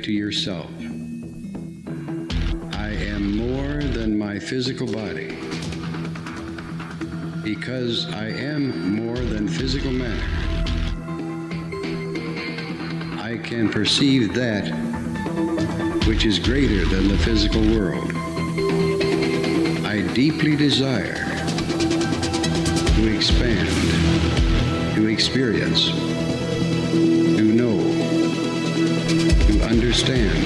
to yourself. I am more than my physical body. Because I am more than physical matter, I can perceive that which is greater than the physical world. I deeply desire to expand, to experience, to know, to understand,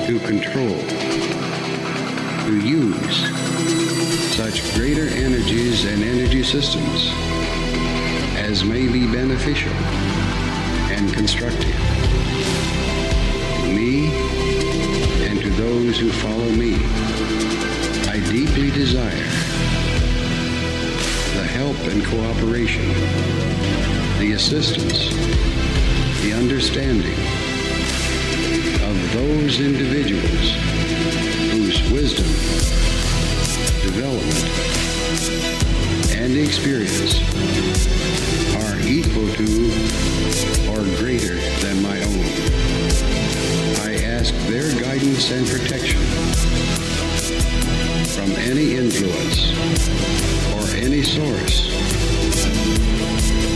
to control, to use such greater energies and energy systems as may be beneficial and constructive to me and to those who follow me. I deeply desire the help and cooperation, the assistance, the understanding of those individuals whose wisdom, development, and experience are equal to or greater than my own. I ask their guidance and protection from any influence or any source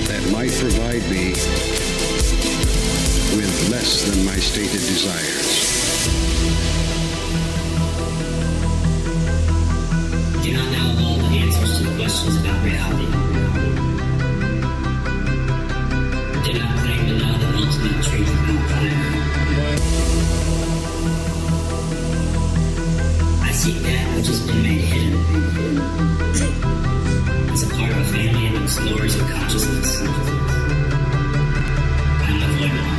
that might provide me with less than my stated desires. Do not know all the answers to the questions about reality. Do not claim to know the ultimate truth about fire. I seek that which has been made hidden as a part of a family of explorers of consciousness. I am the void one.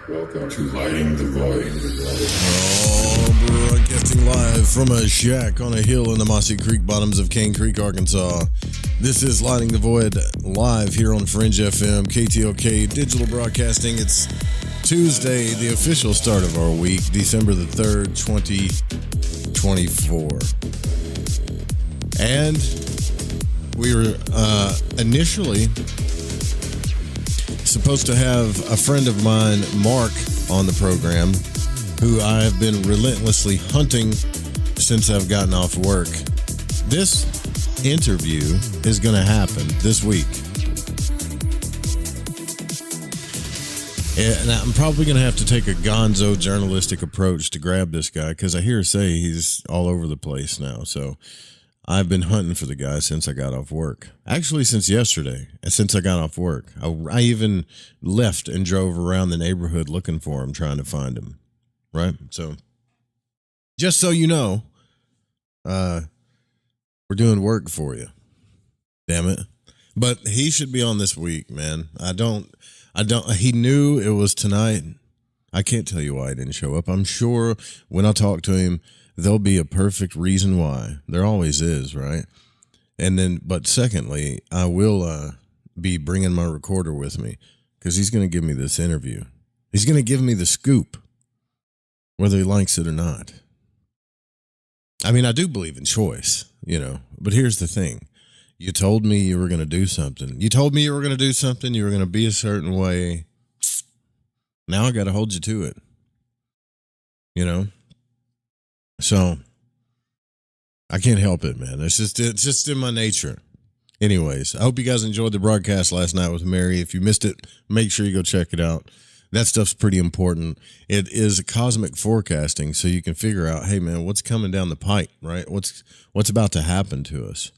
Welcome to Lighting the Void. Broadcasting live from a shack on a hill in the mossy creek bottoms of Cane Creek, Arkansas. This is Lighting the Void live here on Fringe FM, KTOK Digital Broadcasting. It's Tuesday, the official start of our week, December the 3rd, 2024. And we were initially supposed to have a friend of mine, Mark, on the program, who I have been relentlessly hunting since I've gotten off work. This interview is going to happen this week. And I'm probably going to have to take a gonzo journalistic approach to grab this guy because I hear say he's all over the place now. So I've been hunting for the guy since I got off work. Actually, since yesterday, since I got off work. I even left and drove around the neighborhood looking for him, trying to find him. Right? So, just so you know, we're doing work for you. Damn it. But he should be on this week, man. He knew it was tonight. I can't tell you why he didn't show up. I'm sure when I talk to him, there'll be a perfect reason why. There always is, right? And then, but secondly, I will be bringing my recorder with me because he's going to give me this interview. He's going to give me the scoop, whether he likes it or not. I mean, I do believe in choice, but here's the thing. You told me you were going to do something. You told me you were going to do something. You were going to be a certain way. Now I got to hold you to it, So, I can't help it, man. It's just in my nature. Anyways, I hope you guys enjoyed the broadcast last night with Mary. If you missed it, make sure you go check it out. That stuff's pretty important. It is cosmic forecasting, so you can figure out, hey, man, what's coming down the pipe, right? What's about to happen to us,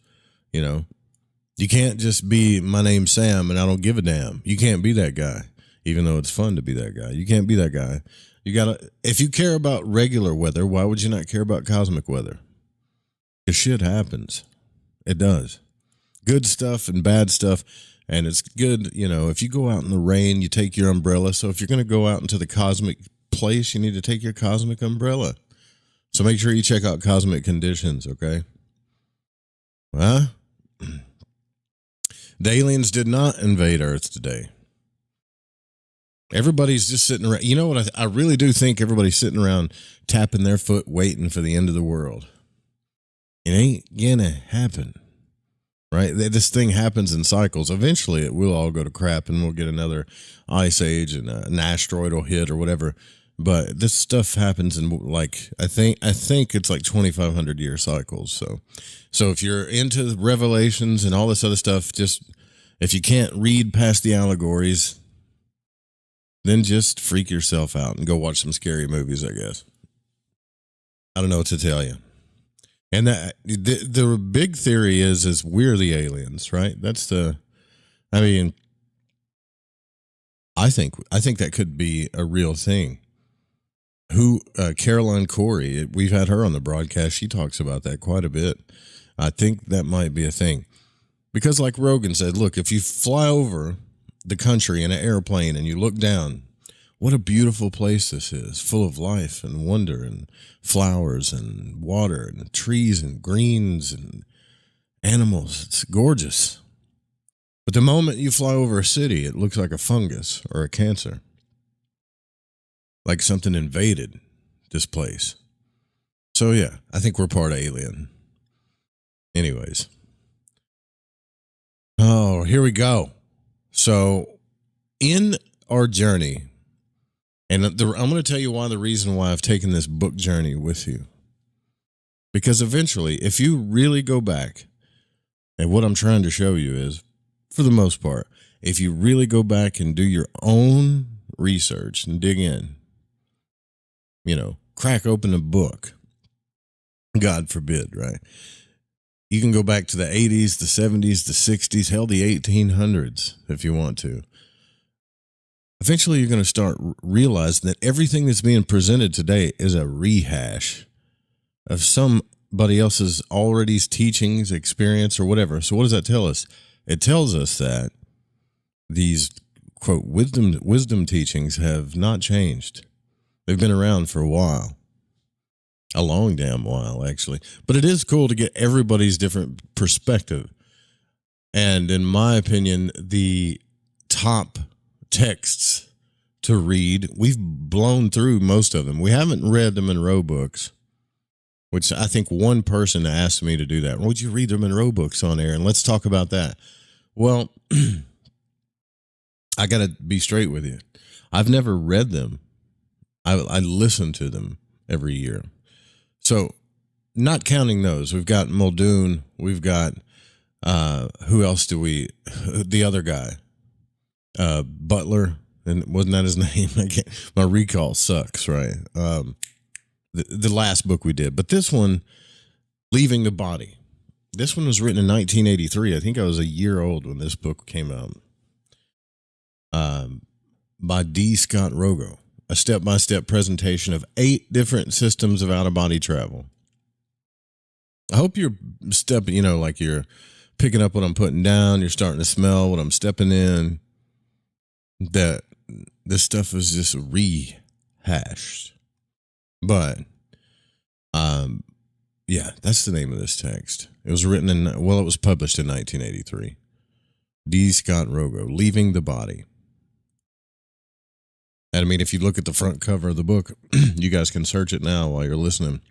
You can't just be, my name's Sam, and I don't give a damn. You can't be that guy, even though it's fun to be that guy. You can't be that guy. You gotta, if you care about regular weather, why would you not care about cosmic weather? Because shit happens. It does. Good stuff and bad stuff And it's good, if you go out in the rain, you take your umbrella. So if you're going to go out into the cosmic place, you need to take your cosmic umbrella. So make sure you check out Cosmic Conditions, okay? The aliens did not invade Earth today. Everybody's just sitting around. You know what? I really do think everybody's sitting around tapping their foot waiting for the end of the world. It ain't gonna happen, right? This thing happens in cycles. Eventually, it will all go to crap and we'll get another ice age and an asteroid will hit or whatever. But this stuff happens in I think it's like 2,500 year cycles. So if you're into Revelations and all this other stuff, just if you can't read past the allegories, then just freak yourself out and go watch some scary movies, I guess. I don't know what to tell you. And the big theory is we're the aliens, right? I think that could be a real thing. Caroline Corey, we've had her on the broadcast. She talks about that quite a bit. I think that might be a thing. Because like Rogan said, look, if you fly over the country in an airplane and you look down, what a beautiful place this is, full of life and wonder and flowers and water and trees and greens and animals. It's gorgeous. But the moment you fly over a city, it looks like a fungus or a cancer. Like something invaded this place. So yeah, I think we're part alien. Anyways. Oh, here we go. So in our journey, and I'm going to tell you the reason why I've taken this book journey with you. Because eventually, if you really go back, and what I'm trying to show you is, for the most part, if you really go back and do your own research and dig in, crack open a book, God forbid, right? You can go back to the 80s, the 70s, the 60s, hell, the 1800s if you want to. Eventually, you're going to start realizing that everything that's being presented today is a rehash of somebody else's already teachings, experience, or whatever. So what does that tell us? It tells us that these, quote, wisdom teachings have not changed. They've been around for a while. A long damn while, actually. But it is cool to get everybody's different perspective. And in my opinion, the top texts to read, we've blown through most of them. We haven't read the Monroe books, which I think one person asked me to do that. Would you read the Monroe books on air? And let's talk about that. Well, I got to be straight with you. I've never read them. I listen to them every year. So not counting those, we've got Muldoon, we've got, who else the other guy, Butler, and wasn't that his name? My recall sucks, right? The last book we did, but this one, Leaving the Body. This one was written in 1983. I think I was a year old when this book came out. By D. Scott Rogo. A step-by-step presentation of 8 different systems of out-of-body travel. I hope you're stepping, like you're picking up what I'm putting down. You're starting to smell what I'm stepping in. That this stuff is just rehashed. But, yeah, that's the name of this text. It was written it was published in 1983. D. Scott Rogo, Leaving the Body. And I mean, if you look at the front cover of the book, you guys can search it now while you're listening.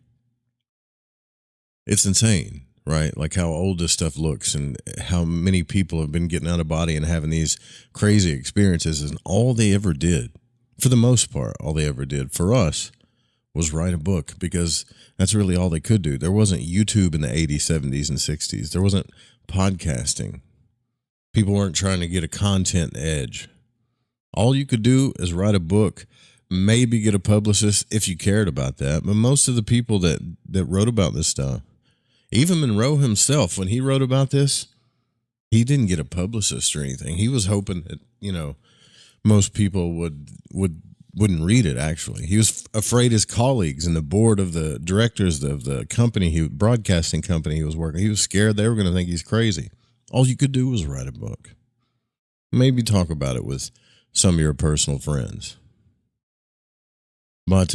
It's insane, right? Like how old this stuff looks and how many people have been getting out of body and having these crazy experiences. And all they ever did, for the most part, all they ever did for us was write a book, because that's really all they could do. There wasn't YouTube in the 80s, 70s, and 60s. There wasn't podcasting. People weren't trying to get a content edge. All you could do is write a book, maybe get a publicist if you cared about that. But most of the people that wrote about this stuff, even Monroe himself, when he wrote about this, he didn't get a publicist or anything. He was hoping that, most people wouldn't read it, actually. He was afraid his colleagues and the board of the directors of the company, broadcasting company he was working, he was scared they were going to think he's crazy. All you could do was write a book. Maybe talk about it with some of your personal friends. But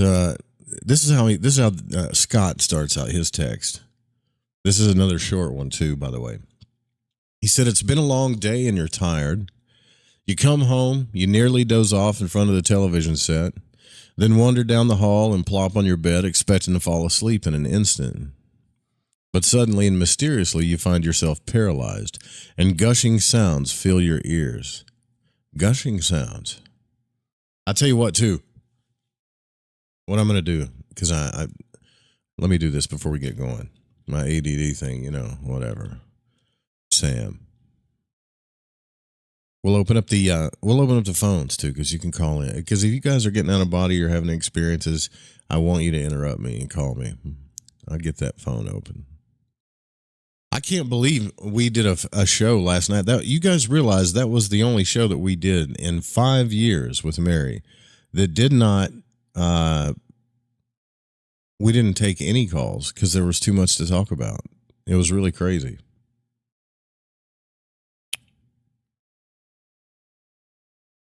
this is how Scott starts out his text. This is another short one too, by the way. He said, "It's been a long day and you're tired. You come home, you nearly doze off in front of the television set, then wander down the hall and plop on your bed expecting to fall asleep in an instant. But suddenly and mysteriously you find yourself paralyzed, and gushing sounds fill your ears." Gushing sounds. I tell you what, too. What I'm going to do, because I let me do this before we get going. My ADD thing, whatever. Sam. We'll open up the phones too, because you can call in. Because if you guys are getting out of body or having experiences, I want you to interrupt me and call me. I'll get that phone open. I can't believe we did a show last night. That you guys realize that was the only show that we did in 5 years with Mary that did not. We didn't take any calls because there was too much to talk about. It was really crazy.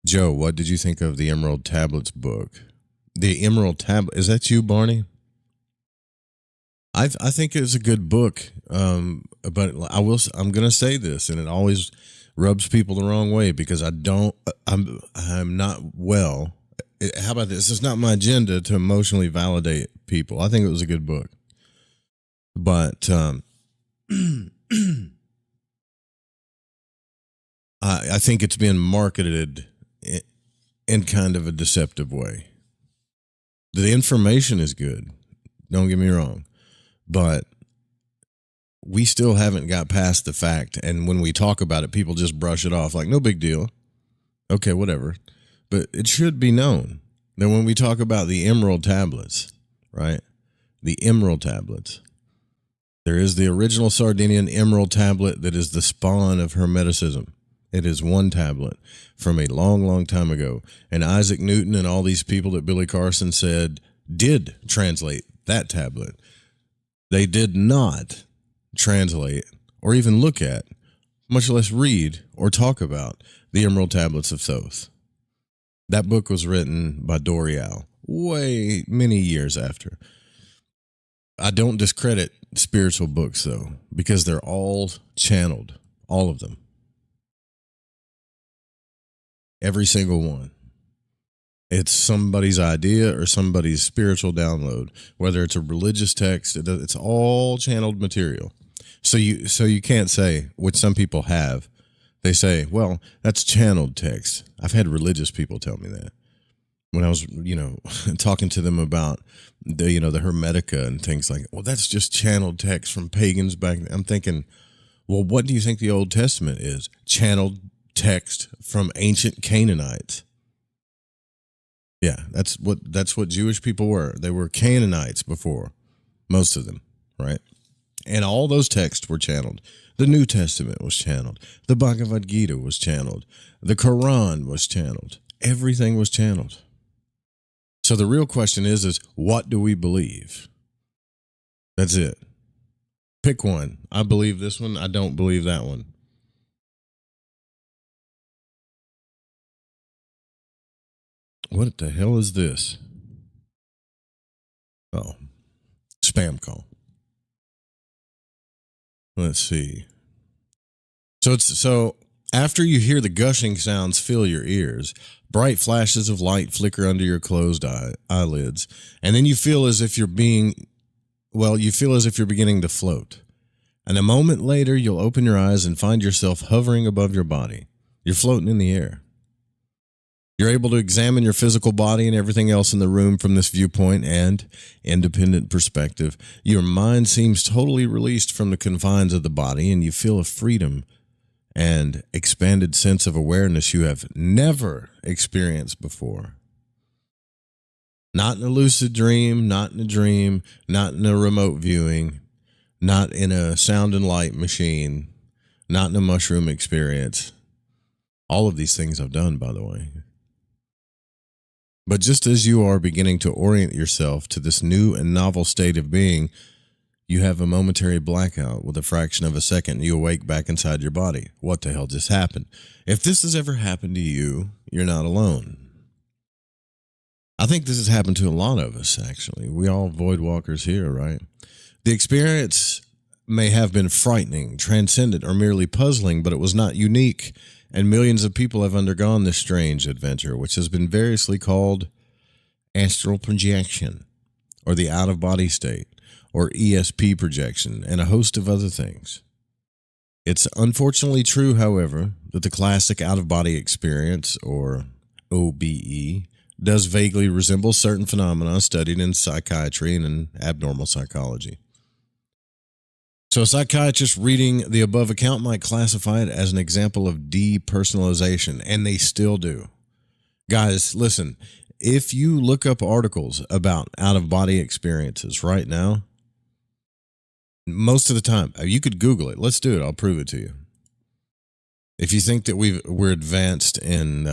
Joe, what did you think of the Emerald Tablets book? The Emerald Tablet, is that you, Barney? I think it's a good book, but I'm going to say this, and it always rubs people the wrong way because I'm not well. How about this? It's not my agenda to emotionally validate people. I think it was a good book, but I think it's been marketed in kind of a deceptive way. The information is good. Don't get me wrong. But we still haven't got past the fact. And when we talk about it, people just brush it off like, no big deal. Okay, whatever. But it should be known that when we talk about the Emerald Tablets, right? The Emerald Tablets. There is the original Sardinian Emerald Tablet that is the spawn of Hermeticism. It is one tablet from a long, long time ago. And Isaac Newton and all these people that Billy Carson said did translate that tablet. They did not translate or even look at, much less read or talk about, the Emerald Tablets of Thoth. That book was written by Dorial way many years after. I don't discredit spiritual books, though, because they're all channeled, all of them. Every single one. It's somebody's idea or somebody's spiritual download, whether it's a religious text, it's all channeled material. So you can't say, which some people have, they say, well, that's channeled text. I've had religious people tell me that. When I was, talking to them about the Hermetica and things like, well, that's just channeled text from pagans back then. I'm thinking, well, what do you think the Old Testament is? Channeled text from ancient Canaanites. Yeah, that's what Jewish people were. They were Canaanites before, most of them, right? And all those texts were channeled. The New Testament was channeled. The Bhagavad Gita was channeled. The Quran was channeled. Everything was channeled. So the real question is what do we believe? That's it. Pick one. I believe this one. I don't believe that one. What the hell is this? Oh, spam call. Let's see. So after you hear the gushing sounds fill your ears, bright flashes of light flicker under your closed eyelids, and then you feel as if you're beginning to float. And a moment later, you'll open your eyes and find yourself hovering above your body. You're floating in the air. You're able to examine your physical body and everything else in the room from this viewpoint and independent perspective. Your mind seems totally released from the confines of the body, and you feel a freedom and expanded sense of awareness you have never experienced before. Not in a lucid dream, not in a dream, not in a remote viewing, not in a sound and light machine, not in a mushroom experience. All of these things I've done, by the way. But just as you are beginning to orient yourself to this new and novel state of being, You have a momentary blackout with a fraction of a second. You awake back inside your body. What the hell just happened? If this has ever happened to you, you're not alone. I think this has happened to a lot of us, actually. We all void walkers here, right? The experience may have been frightening, transcendent, or merely puzzling, but it was not unique, and millions of people have undergone this strange adventure, which has been variously called astral projection, or the out-of-body state, or ESP projection, and a host of other things. It's unfortunately true, however, that the classic out-of-body experience, or OBE, does vaguely resemble certain phenomena studied in psychiatry and in abnormal psychology. So a psychiatrist reading the above account might classify it as an example of depersonalization, and they still do. Guys, listen, if you look up articles about out-of-body experiences right now, most of the time, you could Google it. Let's do it. I'll prove it to you. If you think that we're advanced in,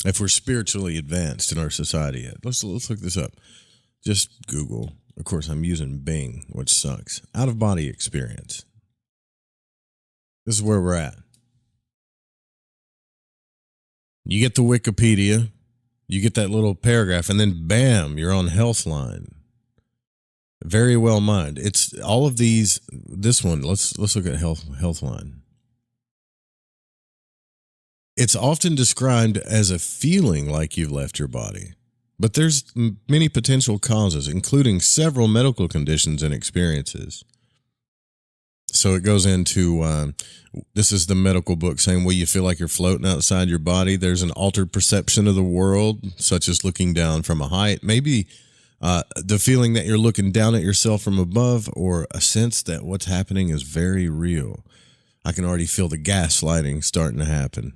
if we're spiritually advanced in our society yet, let's look this up. Just Google. Of course, I'm using Bing, which sucks. Out-of-body experience. This is where we're at. You get the Wikipedia, you get that little paragraph, and then bam, you're on Healthline. Very well mined. It's all of these. This one, let's look at Healthline. It's often described as a feeling like you've left your body, but there's many potential causes, including several medical conditions and experiences. So it goes into, this is the medical book saying, well, you feel like you're floating outside your body. There's an altered perception of the world, such as looking down from a height. Maybe the feeling that you're looking down at yourself from above, or a sense that what's happening is very real. I can already feel the gaslighting starting to happen.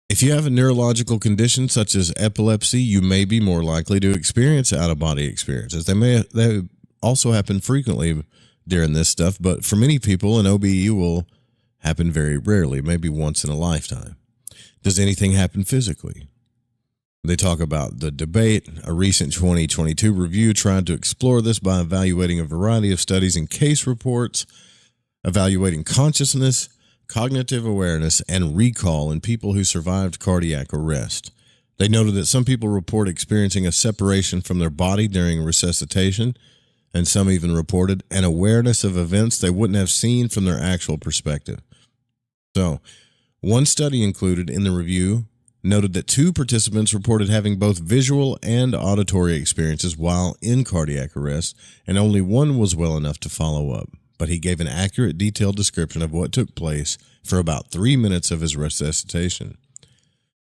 If you have a neurological condition such as epilepsy, you may be more likely to experience out-of-body experiences. They also happen frequently during this stuff, but for many people, an OBE will happen very rarely, maybe once in a lifetime. Does anything happen physically? They talk about the debate. A recent 2022 review tried to explore this by evaluating a variety of studies and case reports, evaluating consciousness, cognitive awareness, and recall in people who survived cardiac arrest. They noted that some people report experiencing a separation from their body during resuscitation, and some even reported an awareness of events they wouldn't have seen from their actual perspective. So, one study included in the review noted that 2 participants reported having both visual and auditory experiences while in cardiac arrest, and only one was well enough to follow up. But he gave an accurate, detailed description of what took place for about 3 minutes of his resuscitation.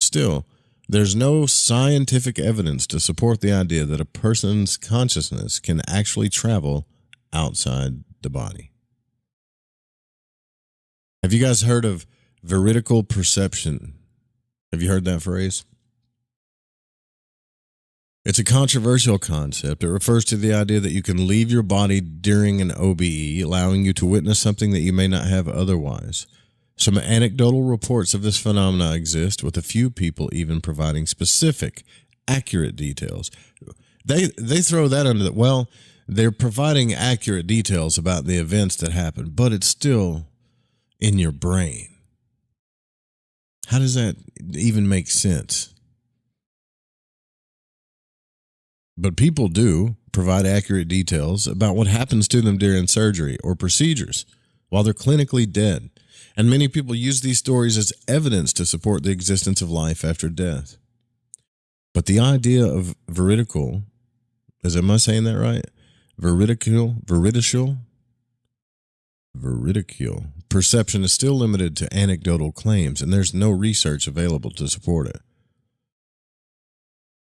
Still, there's no scientific evidence to support the idea that a person's consciousness can actually travel outside the body. Have you guys heard of veridical perception? Have you heard that phrase? It's a controversial concept. It refers to the idea that you can leave your body during an OBE, allowing you to witness something that you may not have otherwise. Some anecdotal reports of this phenomena exist, with a few people even providing specific, accurate details. They throw that under the, well, they're providing accurate details about the events that happened, but it's still in your brain. How does that even make sense? But people do provide accurate details about what happens to them during surgery or procedures while they're clinically dead. And many people use these stories as evidence to support the existence of life after death. But the idea of veridical, am I saying that right? Veridical perception is still limited to anecdotal claims, and there's no research available to support it.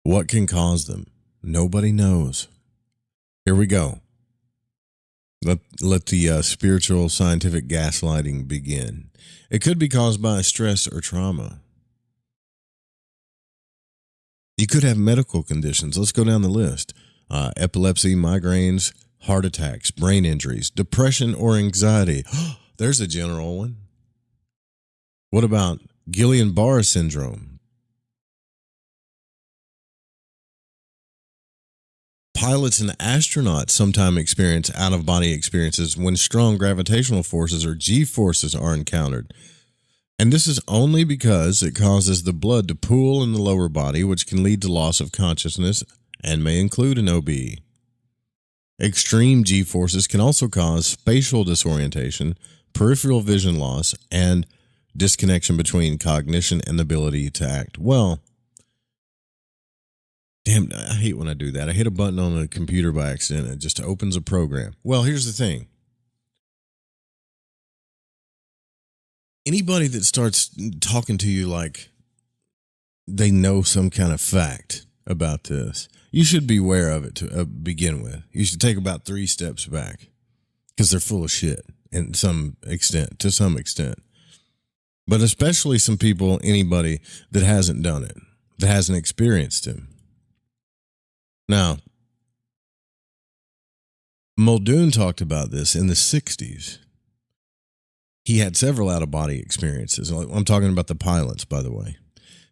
What can cause them? Nobody knows. Here we go. Let the spiritual scientific gaslighting begin. It could be caused by stress or trauma. You could have medical conditions. Let's go down the list. Epilepsy, migraines, heart attacks, brain injuries, depression or anxiety. There's a general one. What about Guillain-Barré syndrome? Pilots and astronauts sometimes experience out-of-body experiences when strong gravitational forces or G-forces are encountered. And this is only because it causes the blood to pool in the lower body, which can lead to loss of consciousness and may include an OBE. Extreme G-forces can also cause spatial disorientation, peripheral vision loss, and disconnection between cognition and the ability to act. Well, damn, I hate when I do that. I hit a button on a computer by accident and it just opens a program. Well, here's the thing. Anybody that starts talking to you like they know some kind of fact about this, you should be aware of it to begin with. You should take about 3 steps back because they're full of shit to some extent. But especially anybody that hasn't done it, that hasn't experienced it. Now, Muldoon talked about this in the 60s. He had several out-of-body experiences. I'm talking about the pilots, by the way.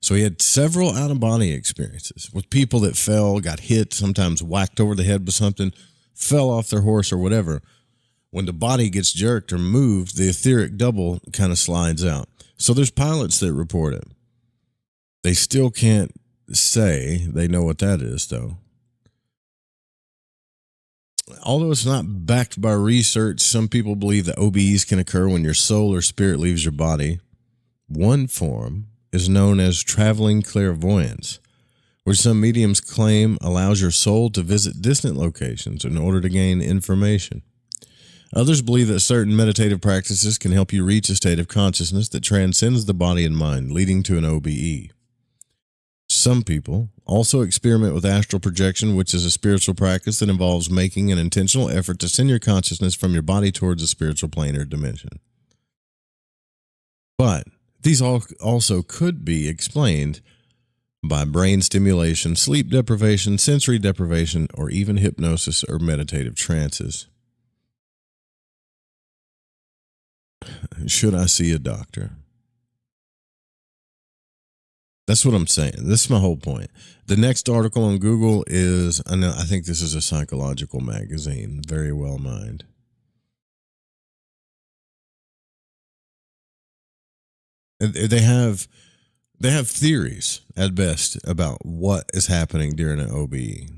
So he had several out-of-body experiences with people that fell, got hit, sometimes whacked over the head with something, fell off their horse or whatever. When the body gets jerked or moved, the etheric double kind of slides out. So there's pilots that report it. They still can't say they know what that is, though. Although it's not backed by research, some people believe that OBEs can occur when your soul or spirit leaves your body. One form is known as traveling clairvoyance, which some mediums claim allows your soul to visit distant locations in order to gain information. Others believe that certain meditative practices can help you reach a state of consciousness that transcends the body and mind, leading to an OBE. Some people also experiment with astral projection, which is a spiritual practice that involves making an intentional effort to send your consciousness from your body towards a spiritual plane or dimension. But these also could be explained by brain stimulation, sleep deprivation, sensory deprivation, or even hypnosis or meditative trances. Should I see a doctor? That's what I'm saying. This is my whole point. The next article on Google is, I think this is a psychological magazine, Very Well Mind. They have theories at best about what is happening during an OBE.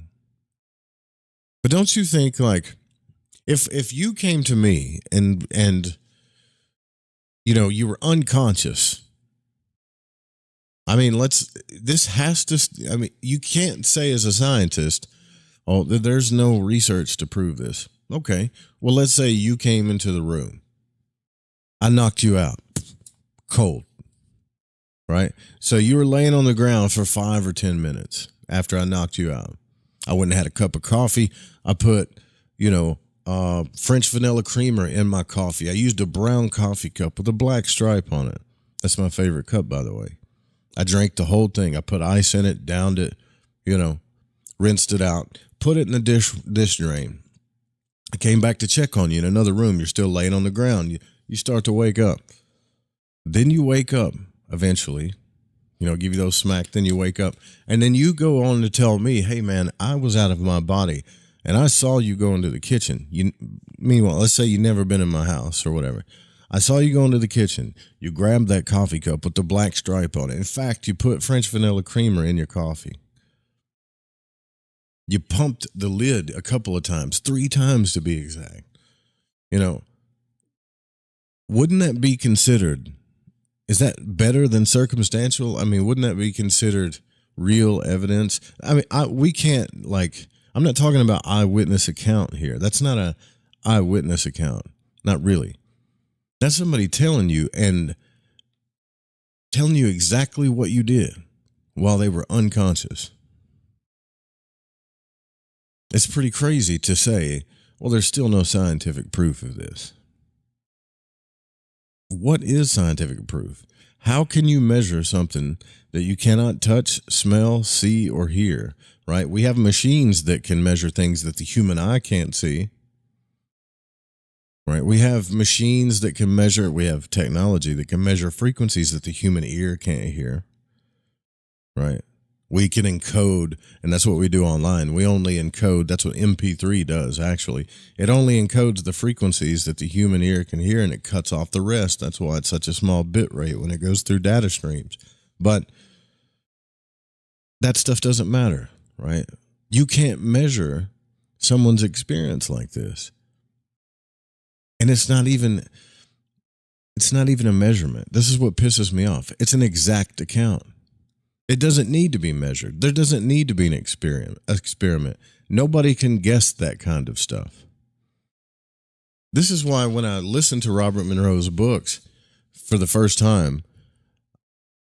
But don't you think, like, if you came to me and you were unconscious, you can't say as a scientist, oh, there's no research to prove this. Okay, well, let's say you came into the room. I knocked you out cold, right? So you were laying on the ground for 5 or 10 minutes after I knocked you out. I went and had a cup of coffee. I put, French vanilla creamer in my coffee. I used a brown coffee cup with a black stripe on it. That's my favorite cup, by the way. I drank the whole thing. I put ice in it, downed it, rinsed it out, put it in the dish drain. I came back to check on you in another room. You're still laying on the ground. You start to wake up. Then you wake up eventually, give you those smack. Then you wake up. And then you go on to tell me, hey, man, I was out of my body. And I saw you go into the kitchen. Meanwhile, let's say you've never been in my house or whatever. I saw you go into the kitchen. You grabbed that coffee cup with the black stripe on it. In fact, you put French vanilla creamer in your coffee. You pumped the lid a couple of times, 3 times to be exact. Wouldn't that be considered? Is that better than circumstantial? Wouldn't that be considered real evidence? We can't, I'm not talking about eyewitness account here. That's not a eyewitness account. Not really. That's somebody telling you exactly what you did while they were unconscious. It's pretty crazy to say, well, there's still no scientific proof of this. What is scientific proof? How can you measure something that you cannot touch, smell, see, or hear, right? We have machines that can measure things that the human eye can't see. Right? We have machines that can measure, we have technology that can measure frequencies that the human ear can't hear. Right? We can encode, and that's what we do online. We only encode, that's what MP3 does, actually. It only encodes the frequencies that the human ear can hear, and it cuts off the rest. That's why it's such a small bit rate when it goes through data streams. But that stuff doesn't matter, right? You can't measure someone's experience like this. And it's not even a measurement. This is what pisses me off. It's an exact account. It doesn't need to be measured. There doesn't need to be an experiment. Nobody can guess that kind of stuff. This is why when I listened to Robert Monroe's books for the first time,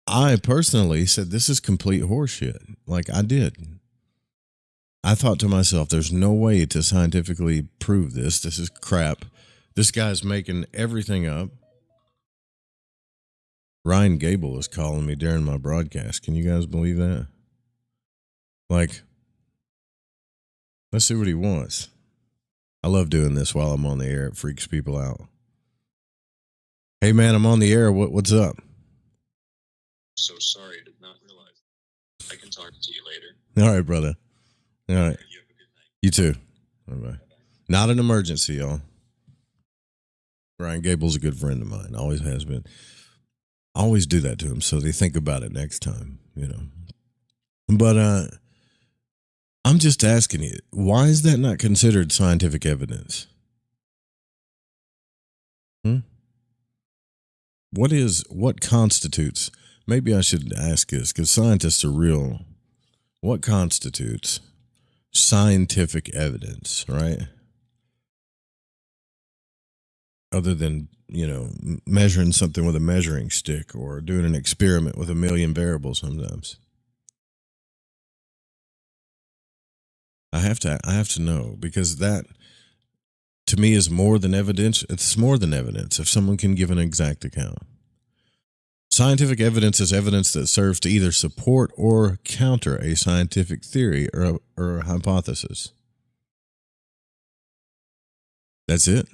I personally said, this is complete horseshit. Like, I did. I thought to myself, there's no way to scientifically prove this. This is crap. This guy's making everything up. Ryan Gable is calling me during my broadcast. Can you guys believe that? Like, let's see what he wants. I love doing this while I'm on the air. It freaks people out. Hey, man, I'm on the air. What's up? So sorry, did not realize. I can talk to you later. All right, brother. All right. You have a good night. You too. Bye-bye. Not an emergency, y'all. Ryan Gable's a good friend of mine. Always has been. I always do that to him, so they think about it next time, you know. But I'm just asking you, why is that not considered scientific evidence? What constitutes, maybe I should ask this, because scientists are real. What constitutes scientific evidence, right? Other than, you know, measuring something with a measuring stick or doing an experiment with a million variables sometimes. I have to know, because that to me is more than evidence. It's more than evidence if someone can give an exact account. Scientific evidence is evidence that serves to either support or counter a scientific theory or a hypothesis. That's it.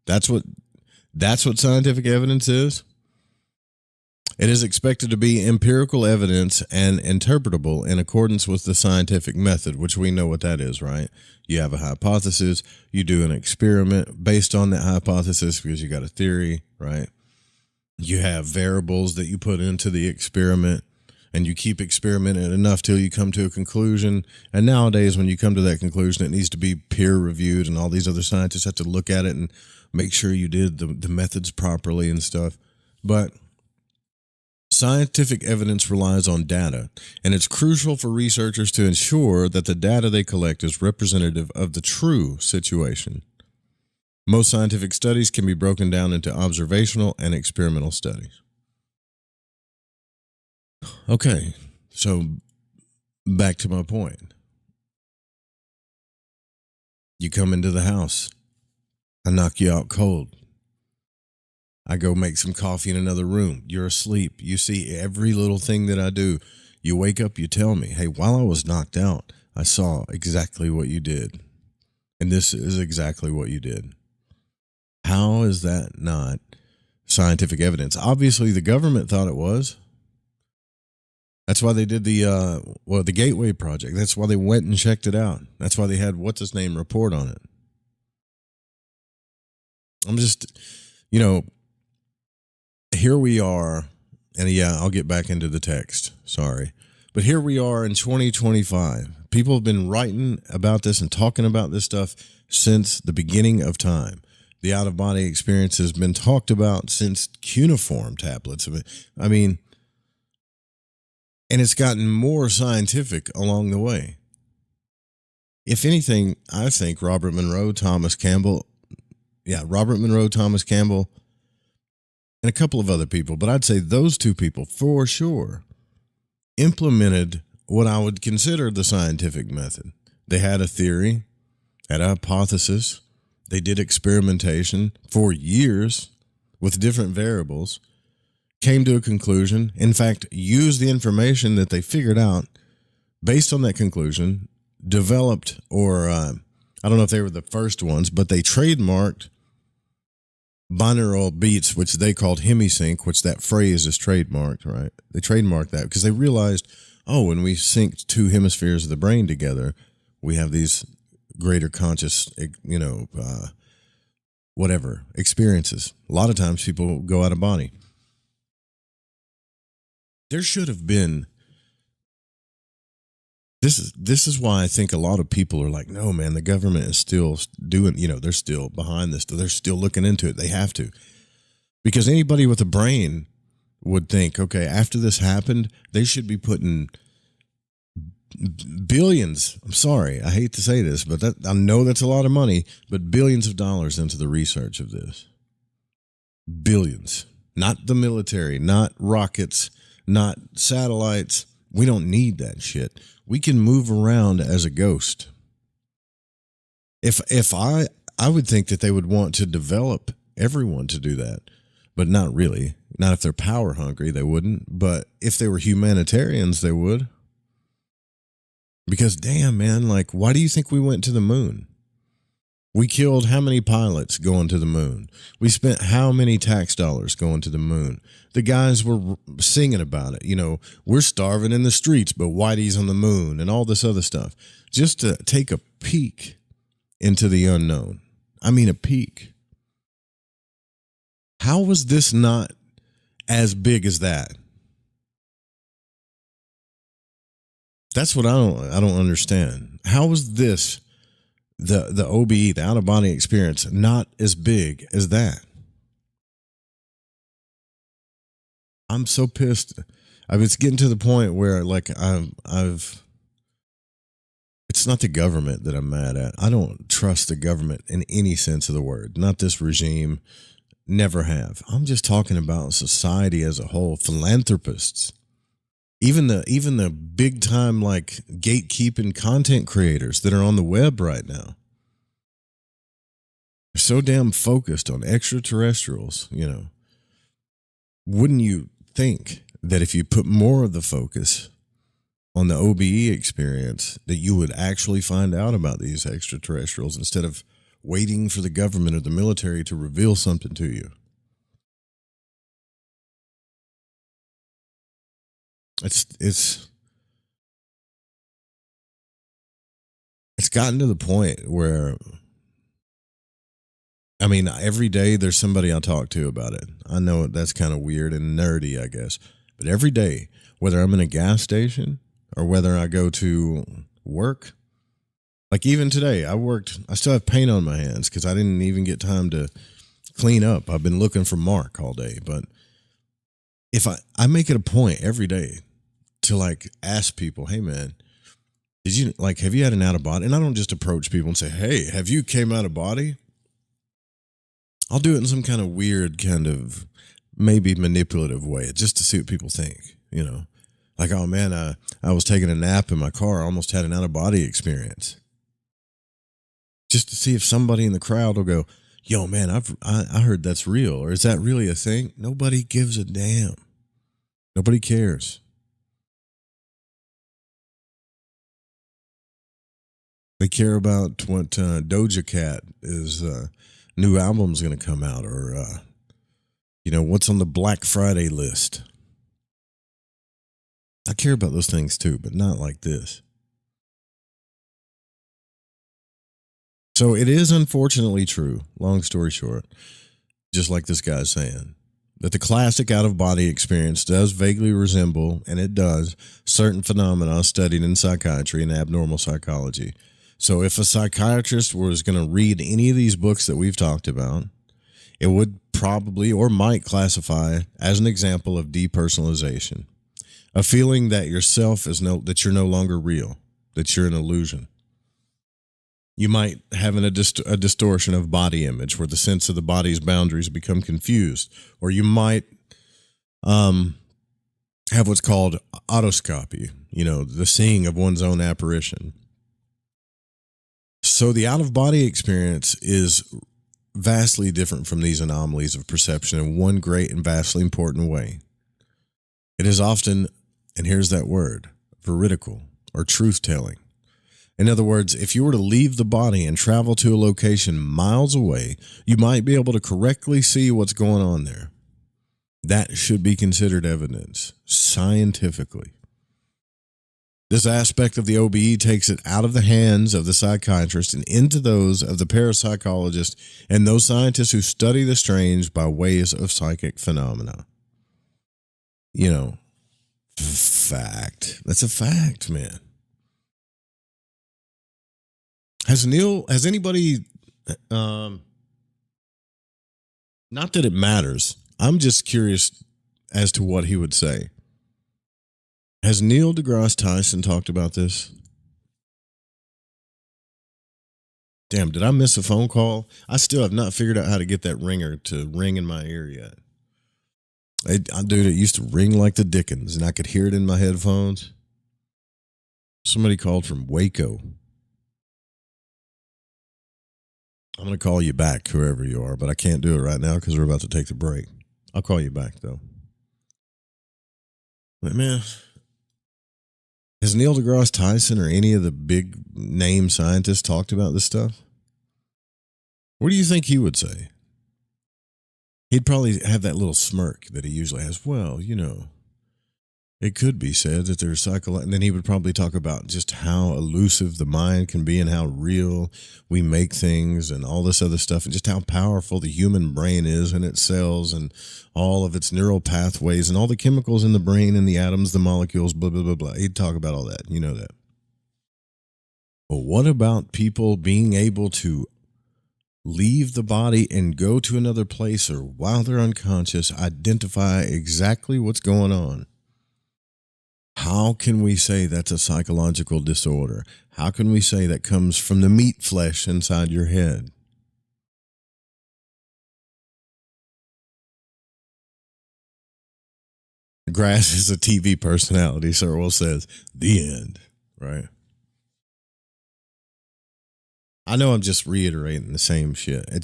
That's what scientific evidence is. It is expected to be empirical evidence and interpretable in accordance with the scientific method, which we know what that is, right? You have a hypothesis, you do an experiment based on that hypothesis because you got a theory, right? You have variables that you put into the experiment, and you keep experimenting enough till you come to a conclusion. And nowadays, when you come to that conclusion, it needs to be peer reviewed, and all these other scientists have to look at it and make sure you did the methods properly and stuff. But scientific evidence relies on data, and it's crucial for researchers to ensure that the data they collect is representative of the true situation. Most scientific studies can be broken down into observational and experimental studies. Okay, so back to my point. You come into the house. I knock you out cold. I go make some coffee in another room. You're asleep. You see every little thing that I do. You wake up, you tell me, hey, while I was knocked out, I saw exactly what you did. And this is exactly what you did. How is that not scientific evidence? Obviously, the government thought it was. That's why they did the Gateway Project. That's why they went and checked it out. That's why they had what's-his-name report on it. I'm just, you know, here we are, and yeah, I'll get back into the text. Sorry. But here we are in 2025. People have been writing about this and talking about this stuff since the beginning of time. The out-of-body experience has been talked about since cuneiform tablets. I mean, and it's gotten more scientific along the way. If anything, I think Robert Monroe, Thomas Campbell, and a couple of other people, but I'd say those two people for sure implemented what I would consider the scientific method. They had a theory, had a hypothesis. They did experimentation for years with different variables, came to a conclusion, in fact, used the information that they figured out based on that conclusion, developed, or I don't know if they were the first ones, but they trademarked binaural beats, which they called hemisync, which that phrase is trademarked, right? They trademarked that because they realized, oh, when we sync two hemispheres of the brain together, we have these greater conscious, whatever experiences. A lot of times people go out of body. There should have been. This is why I think a lot of people are like, no, man, the government is still doing, they're still behind this. They're still looking into it. They have to. Because anybody with a brain would think, okay, after this happened, they should be putting billions. I'm sorry, I hate to say this, but I know that's a lot of money, but billions of dollars into the research of this. Billions. Not the military, not rockets, not satellites. We don't need that shit. We can move around as a ghost. If I would think that they would want to develop everyone to do that, but not really. Not if they're power hungry, they wouldn't. But if they were humanitarians, they would. Because damn, man, like, why do you think we went to the moon? We killed how many pilots going to the moon? We spent how many tax dollars going to the moon? The guys were singing about it. We're starving in the streets, but Whitey's on the moon and all this other stuff. Just to take a peek into the unknown. I mean, a peek. How was this not as big as that? That's what I don't understand. How was this, the OBE, the out of body experience, not as big as that? I'm so pissed. It's getting to the point where, like, it's not the government that I'm mad at. I don't trust the government in any sense of the word. Not this regime. Never have. I'm just talking about society as a whole. Philanthropists. Even the big time, like, gatekeeping content creators that are on the web right now. They're so damn focused on extraterrestrials, Wouldn't you think that if you put more of the focus on the OBE experience, that you would actually find out about these extraterrestrials instead of waiting for the government or the military to reveal something to you? It's gotten to the point where, I mean, every day there's somebody I talk to about it. I know that's kind of weird and nerdy, I guess. But every day, whether I'm in a gas station or whether I go to work, like even today, I still have paint on my hands because I didn't even get time to clean up. I've been looking for Mark all day. But if I make it a point every day to, like, ask people, hey, man, have you had an out of body? And I don't just approach people and say, hey, have you came out of body? I'll do it in some kind of weird, kind of maybe manipulative way, just to see what people think, Like, oh, man, I was taking a nap in my car. I almost had an out-of-body experience. Just to see if somebody in the crowd will go, yo, man, I heard that's real. Or is that really a thing? Nobody gives a damn. Nobody cares. They care about what Doja Cat is... new album's going to come out, or what's on the Black Friday list. I care about those things too, but not like this. So it is unfortunately true, long story short, just like this guy's saying, that the classic out-of-body experience does vaguely resemble, and it does, certain phenomena studied in psychiatry and abnormal psychology. So if a psychiatrist was going to read any of these books that we've talked about, it would probably or might classify as an example of depersonalization, a feeling that yourself that you're no longer real, that you're an illusion. You might have a distortion of body image where the sense of the body's boundaries become confused, or you might have what's called autoscopy, the seeing of one's own apparition. So the out-of-body experience is vastly different from these anomalies of perception in one great and vastly important way. It is often, and here's that word, veridical or truth-telling. In other words, if you were to leave the body and travel to a location miles away, you might be able to correctly see what's going on there. That should be considered evidence, scientifically. This aspect of the OBE takes it out of the hands of the psychiatrist and into those of the parapsychologist and those scientists who study the strange by ways of psychic phenomena. You know, fact. That's a fact, man. Has anybody, not that it matters, I'm just curious as to what he would say. Has Neil deGrasse Tyson talked about this? Damn, did I miss a phone call? I still have not figured out how to get that ringer to ring in my ear yet. Dude, it used to ring like the Dickens, and I could hear it in my headphones. Somebody called from Waco. I'm going to call you back, whoever you are, but I can't do it right now because we're about to take the break. I'll call you back, though. But, man, has Neil deGrasse Tyson or any of the big name scientists talked about this stuff? What do you think he would say? He'd probably have that little smirk that he usually has. Well, you know, it could be said that there's psychological, and then he would probably talk about just how elusive the mind can be and how real we make things and all this other stuff and just how powerful the human brain is and its cells and all of its neural pathways and all the chemicals in the brain and the atoms, the molecules, blah, blah, blah, blah. He'd talk about all that. You know that. But what about people being able to leave the body and go to another place or while they're unconscious, identify exactly what's going on? How can we say that's a psychological disorder? How can we say that comes from the meat flesh inside your head? Grass is a TV personality, Sirwell says. The end, right? I know I'm just reiterating the same shit. I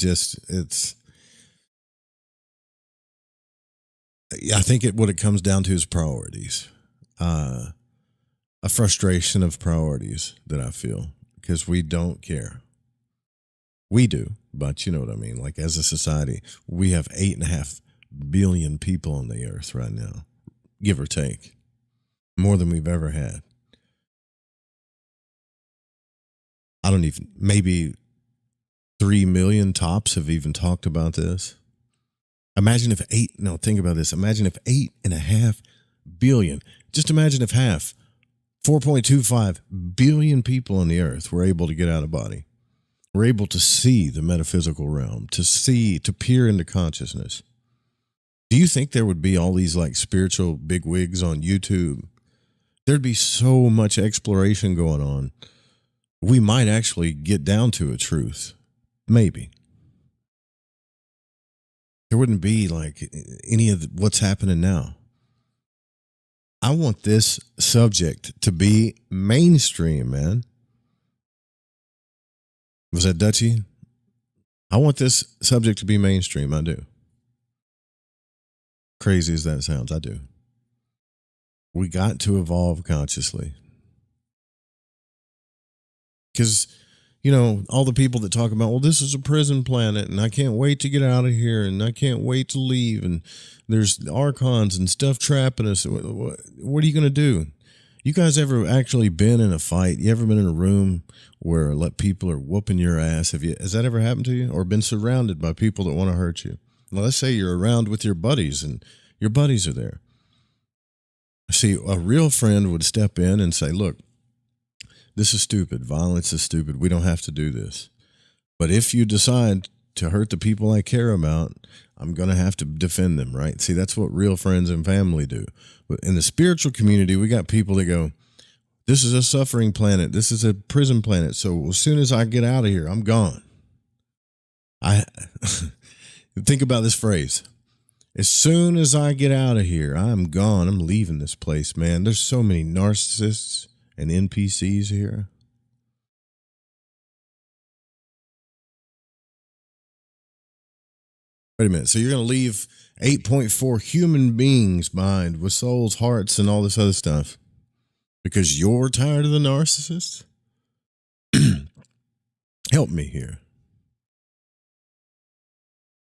think what it comes down to is priorities. A frustration of priorities that I feel because we don't care. We do, but you know what I mean? Like as a society, we have 8.5 billion people on the earth right now, give or take, more than we've ever had. Maybe 3 million tops have even talked about this. Imagine if think about this. Imagine if 8.5 billion, just imagine if half, 4.25 billion people on the earth were able to get out of body. We're able to see the metaphysical realm, to peer into consciousness. Do you think there would be all these like spiritual bigwigs on YouTube? There'd be so much exploration going on. We might actually get down to a truth. Maybe. There wouldn't be like any of what's happening now. I want this subject to be mainstream, man. Was that Dutchie? I want this subject to be mainstream. I do. Crazy as that sounds, I do. We got to evolve consciously. Because, you know, all the people that talk about, well, this is a prison planet and I can't wait to get out of here and I can't wait to leave and there's archons and stuff trapping us. What are you going to do? You guys ever actually been in a fight? You ever been in a room where people are whooping your ass? Has that ever happened to you? Or been surrounded by people that want to hurt you? Well, let's say you're around with your buddies and your buddies are there. See, a real friend would step in and say, look, this is stupid. Violence is stupid. We don't have to do this. But if you decide to hurt the people I care about, I'm going to have to defend them, right? See, that's what real friends and family do. But in the spiritual community, we got people that go, this is a suffering planet. This is a prison planet. So as soon as I get out of here, I'm gone. I think about this phrase. As soon as I get out of here, I'm gone. I'm leaving this place, man. There's so many narcissists and NPCs here. Wait a minute. So you're going to leave 8.4 human beings behind with souls, hearts, and all this other stuff because you're tired of the narcissists? Help me here.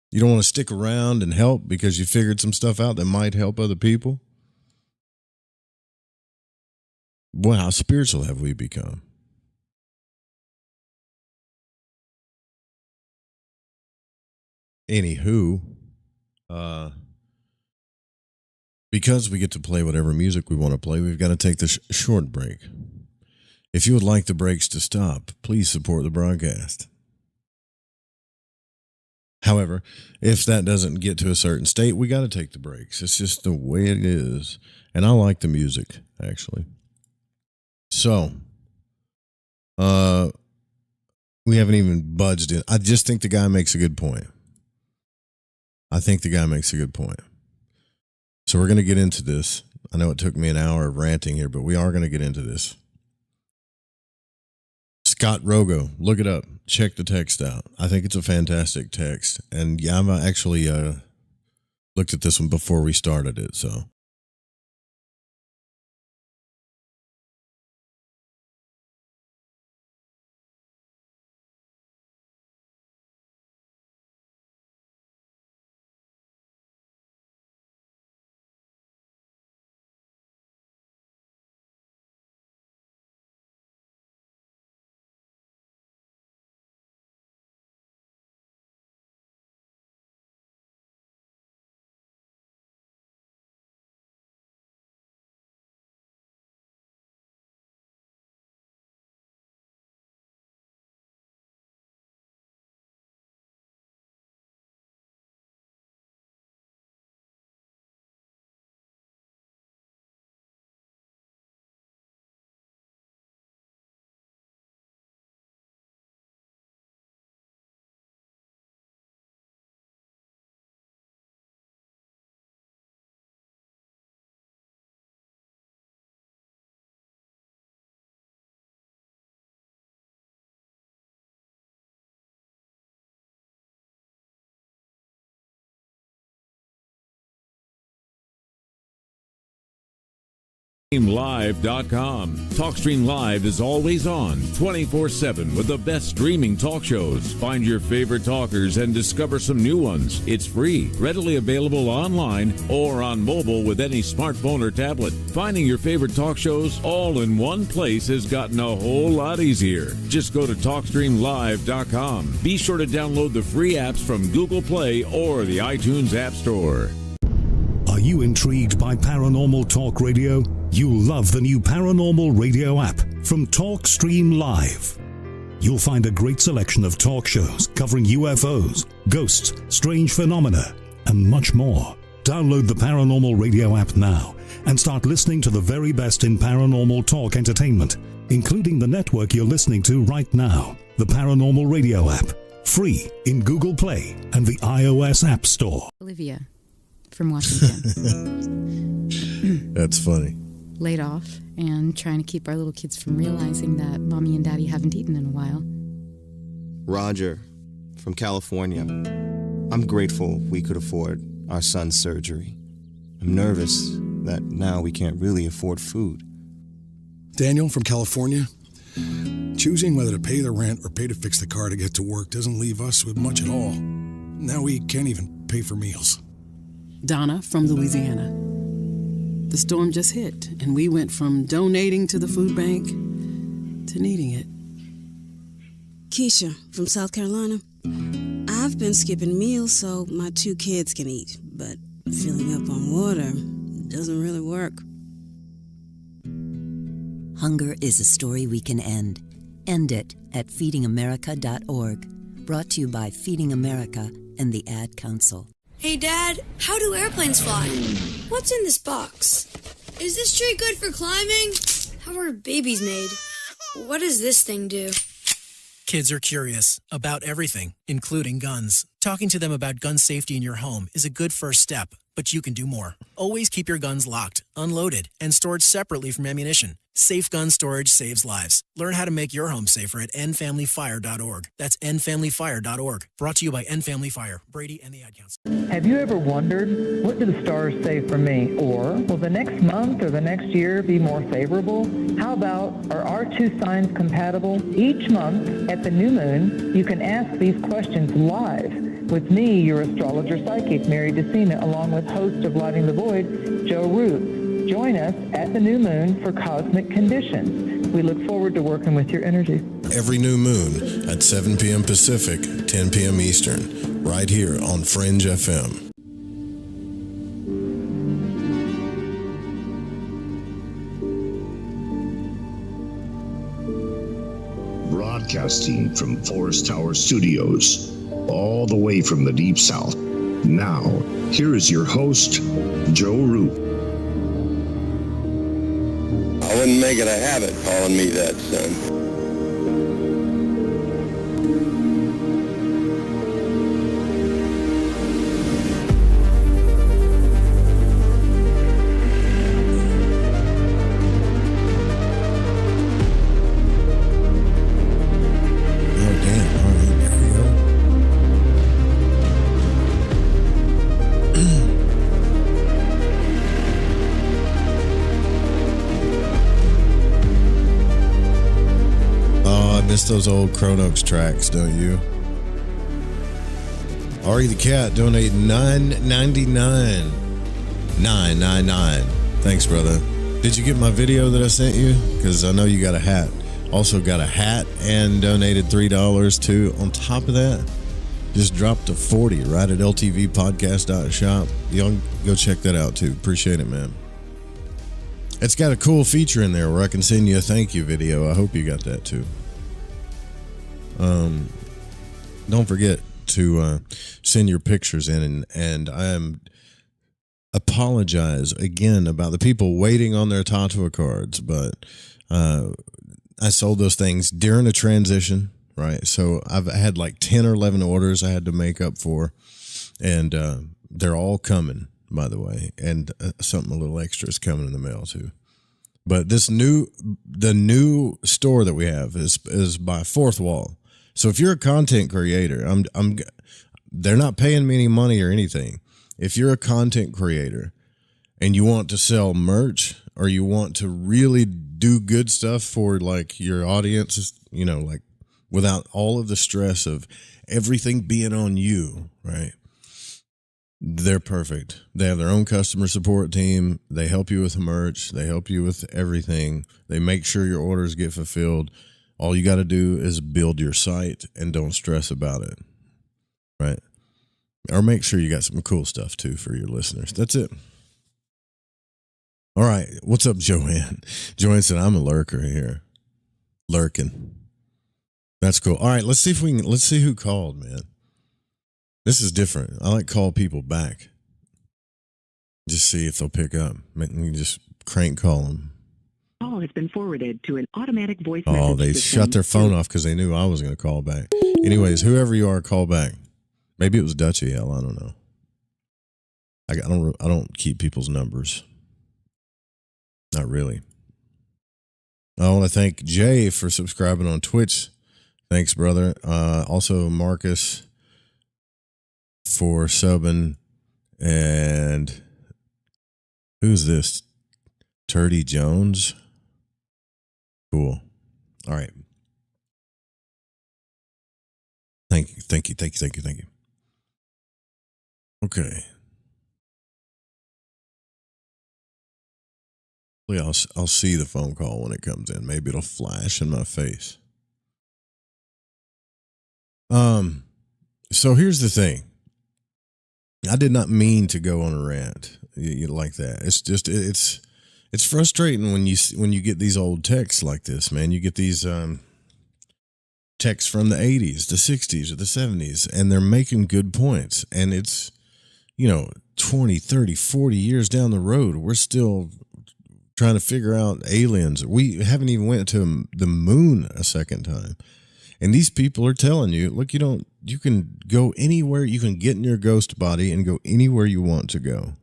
You don't want to stick around and help because you figured some stuff out that might help other people? Well, how spiritual have we become? Anywho, because we get to play whatever music we want to play, we've got to take the short break. If you would like the breaks to stop, please support the broadcast. However, if that doesn't get to a certain state, we got to take the breaks. It's just the way it is. And I like the music, actually. So, we haven't even budged it. I just think the guy makes a good point. So we're going to get into this. I know it took me an hour of ranting here, but we are going to get into this. Scott Rogo, look it up. Check the text out. I think it's a fantastic text. And yeah, I've actually looked at this one before we started it. So. TalkStreamLive.com. TalkStream Live is always on 24/7 with the best streaming talk shows. Find your favorite talkers and discover some new ones. It's free, readily available online or on mobile with any smartphone or tablet. Finding your favorite talk shows all in one place has gotten a whole lot easier. Just go to TalkStreamLive.com. Be sure to download the free apps from Google Play or the iTunes App Store. Are you intrigued by Paranormal Talk Radio? You'll love the new Paranormal Radio app from TalkStream Live. You'll find a great selection of talk shows covering UFOs, ghosts, strange phenomena, and much more. Download the Paranormal Radio app now and start listening to the very best in paranormal talk entertainment, including the network you're listening to right now. The Paranormal Radio app, free in Google Play and the iOS App Store. Olivia from Washington. That's funny. Laid off and trying to keep our little kids from realizing that mommy and daddy haven't eaten in a while. Roger from California. I'm grateful we could afford our son's surgery. I'm nervous that now we can't really afford food. Daniel from California. Choosing whether to pay the rent or pay to fix the car to get to work doesn't leave us with much at all. Now we can't even pay for meals. Donna from Louisiana. The storm just hit, and we went from donating to the food bank to needing it. Keisha from South Carolina. I've been skipping meals so my 2 kids can eat, but filling up on water doesn't really work. Hunger is a story we can end. End it at feedingamerica.org. Brought to you by Feeding America and the Ad Council. Hey, Dad, how do airplanes fly? What's in this box? Is this tree good for climbing? How are babies made? What does this thing do? Kids are curious about everything, including guns. Talking to them about gun safety in your home is a good first step, but you can do more. Always keep your guns locked, unloaded, and stored separately from ammunition. Safe gun storage saves lives. Learn how to make your home safer at endfamilyfire.org. That's endfamilyfire.org. Brought to you by End Family Fire, Brady, and the Ad Council. Have you ever wondered, what do the stars say for me? Or, will the next month or the next year be more favorable? How about, are our 2 signs compatible? Each month, at the new moon, you can ask these questions live with me, your astrologer psychic, Mary DeCina, along with host of Lighting the Void, Joe Root. join us at the new moon for cosmic conditions. We look forward to working with your energy. Every new moon at 7 p.m. Pacific, 10 p.m. Eastern, right here on Fringe FM. Broadcasting from Forest Tower Studios, all the way from the Deep South. Now, here is your host, Joe Root. I wouldn't make it a habit calling me that, son. Miss those old Chronox tracks, don't you? Ari the Cat donated $9.99. $9.99. Thanks, brother. Did you get my video that I sent you? Because I know you got a hat. Also got a hat and donated $3 too. On top of that, just dropped to $40 right at ltvpodcast.shop. Y'all go check that out too. Appreciate it, man. It's got a cool feature in there where I can send you a thank you video. I hope you got that too. Don't forget to send your pictures in, and I apologize again about the people waiting on their Tatua cards, but I sold those things during a transition, right? So I've had like 10 or 11 orders I had to make up for, and they're all coming, by the way, and something a little extra is coming in the mail too. But the new store that we have is by Fourth Wall. So if you're a content creator, they're not paying me any money or anything. If you're a content creator and you want to sell merch or you want to really do good stuff for like your audience, you know, like without all of the stress of everything being on you, right? They're perfect. They have their own customer support team. They help you with merch. They help you with everything. They make sure your orders get fulfilled. All you got to do is build your site and don't stress about it, right? Or make sure you got some cool stuff too for your listeners. That's it. All right. What's up, Joanne? Joanne said, I'm a lurker here. Lurking. That's cool. All right. Let's see who called, man. This is different. I like call people back. Just see if they'll pick up. You can just crank call them. Call has been forwarded to an automatic voice message. Oh, they system. shut their phone off because they knew I was going to call back. Anyways, whoever you are, call back. Maybe it was Dutchy. Hell, I don't know. I don't keep people's numbers. Not really. I want to thank Jay for subscribing on Twitch. Thanks, brother. Also, Marcus for subbing. And who's this? Turdy Jones. Cool. All right. Thank you. Okay. I'll see the phone call when it comes in. Maybe it'll flash in my face. So here's the thing. I did not mean to go on a rant like that. It's just it's frustrating when you get these old texts like this, man. You get these texts from the 80s, the 60s, or the 70s, and they're making good points. And it's, 20, 30, 40 years down the road, we're still trying to figure out aliens. We haven't even went to the moon a second time. And these people are telling you, look, you can go anywhere. You can get in your ghost body and go anywhere you want to go.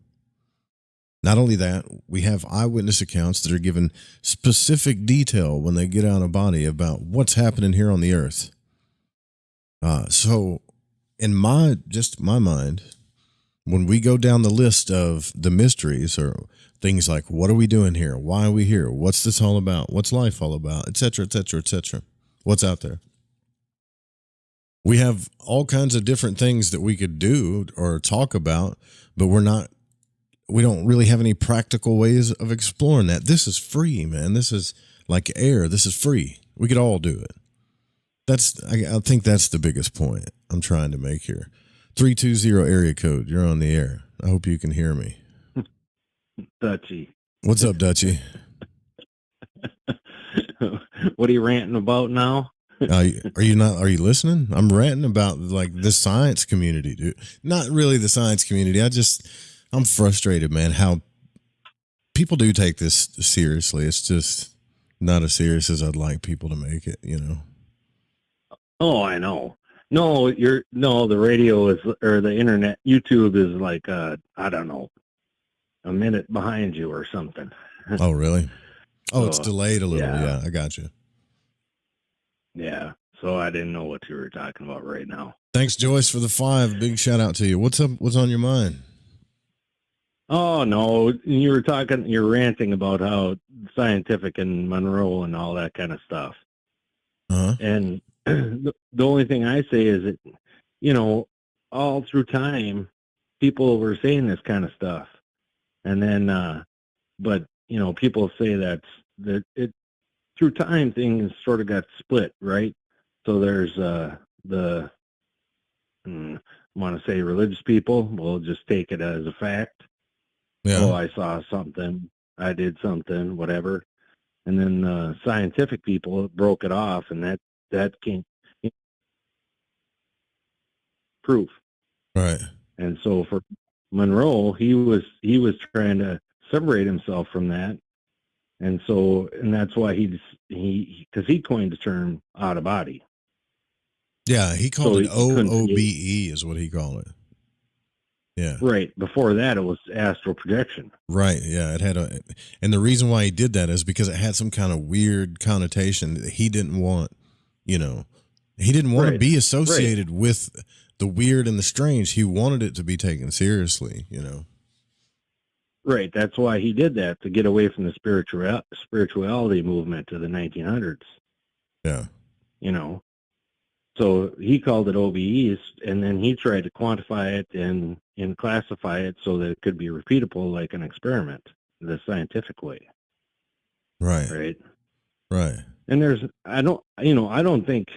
Not only that, we have eyewitness accounts that are given specific detail when they get out of body about what's happening here on the earth. So in my mind, when we go down the list of the mysteries or things like, what are we doing here? Why are we here? What's this all about? What's life all about? Et cetera, et cetera, et cetera. What's out there? We have all kinds of different things that we could do or talk about, but we're not we don't really have any practical ways of exploring that. This is free, man. This is like air. This is free. We could all do it. I think that's the biggest point I'm trying to make here. 320 area code. You're on the air. I hope you can hear me. Dutchy. What's up, Dutchy? What are you ranting about now? Are you listening? I'm ranting about like the science community, dude. Not really the science community. I'm frustrated, man, how people do take this seriously. It's just not as serious as I'd like people to make it, you know. Oh, I know. No, the radio is, or the internet, YouTube is like, I don't know, a minute behind you or something. Oh, really? Oh, So, it's delayed a little. yeah. Yeah, I got you. Yeah. So I didn't know what you were talking about right now. Thanks, Joyce, for the 5. Big shout out to you. What's up? What's on your mind? Oh, no, you're ranting about how scientific and Monroe and all that kind of stuff. Uh-huh. And the only thing I say is that, you know, all through time, people were saying this kind of stuff. And then, but, you know, people say that through time, things sort of got split, right? So there's the, I want to say religious people will just take it as a fact. Yeah. Oh, I saw something, I did something, whatever. And then scientific people broke it off, and that came proof. Right. And so for Monroe, he was trying to separate himself from that. And that's why because he coined the term out of body. Yeah, he called it OOBE is what he called it. Yeah. Right. Before that, it was astral projection. Right. Yeah. It had and the reason why he did that is because it had some kind of weird connotation that he didn't want, you know, he didn't want to be associated with the weird and the strange. He wanted it to be taken seriously, you know. Right. That's why he did that, to get away from the spirituality movement of the 1900s. Yeah. You know, so he called it OBEs, and then he tried to quantify it and classify it so that it could be repeatable like an experiment, the scientific way. Right. Right. Right. And I don't think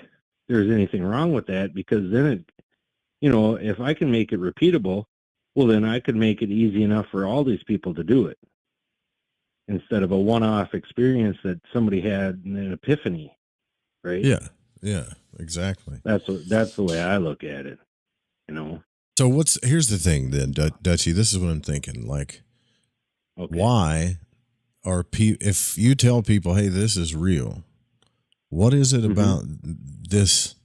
there's anything wrong with that, because then if I can make it repeatable, well, then I could make it easy enough for all these people to do it, instead of a one-off experience that somebody had an epiphany, right? Yeah, yeah, exactly. That's the way I look at it, you know. So here's the thing then, Dutchy, this is what I'm thinking. Like, why are if you tell people, hey, this is real, what is it about this?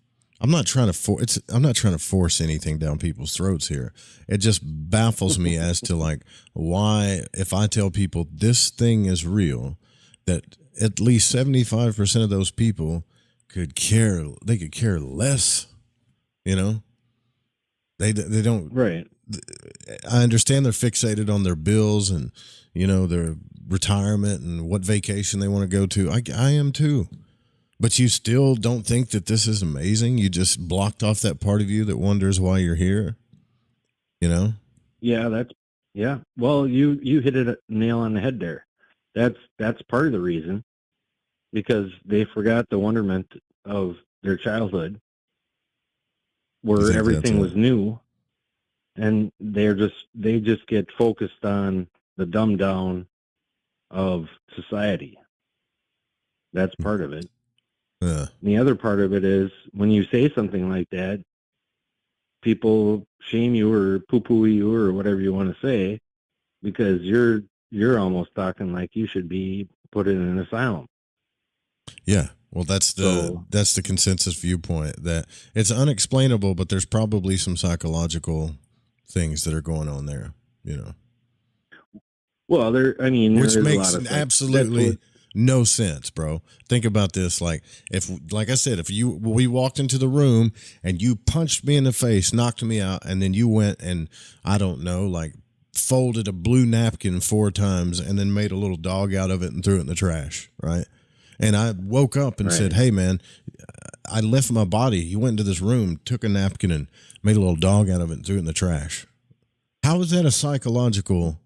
I'm not trying to force anything down people's throats here. It just baffles me as to like why, if I tell people this thing is real, that at least 75% of those people could care less, you know? They don't. Right. I understand they're fixated on their bills and, you know, their retirement and what vacation they want to go to. I am too. But you still don't think that this is amazing? You just blocked off that part of you that wonders why you're here, you know? Yeah. Well, you hit it a nail on the head there. That's part of the reason, because they forgot the wonderment of their childhood, where everything was new, and they just get focused on the dumbed down of society. That's part of it. Yeah. And the other part of it is, when you say something like that, people shame you or poo-poo you or whatever you want to say, because you're almost talking like you should be put in an asylum. Yeah. Well, that's the consensus viewpoint, that it's unexplainable, but there's probably some psychological things that are going on there, you know. Well, which makes a lot of absolutely no sense, bro. Think about this. Like I said, if we walked into the room and you punched me in the face, knocked me out, and then you went and, I don't know, like folded a blue napkin 4 times and then made a little dog out of it and threw it in the trash, right? And I woke up and said, hey, man, I left my body. You went into this room, took a napkin and made a little dog out of it and threw it in the trash. How is that a psychological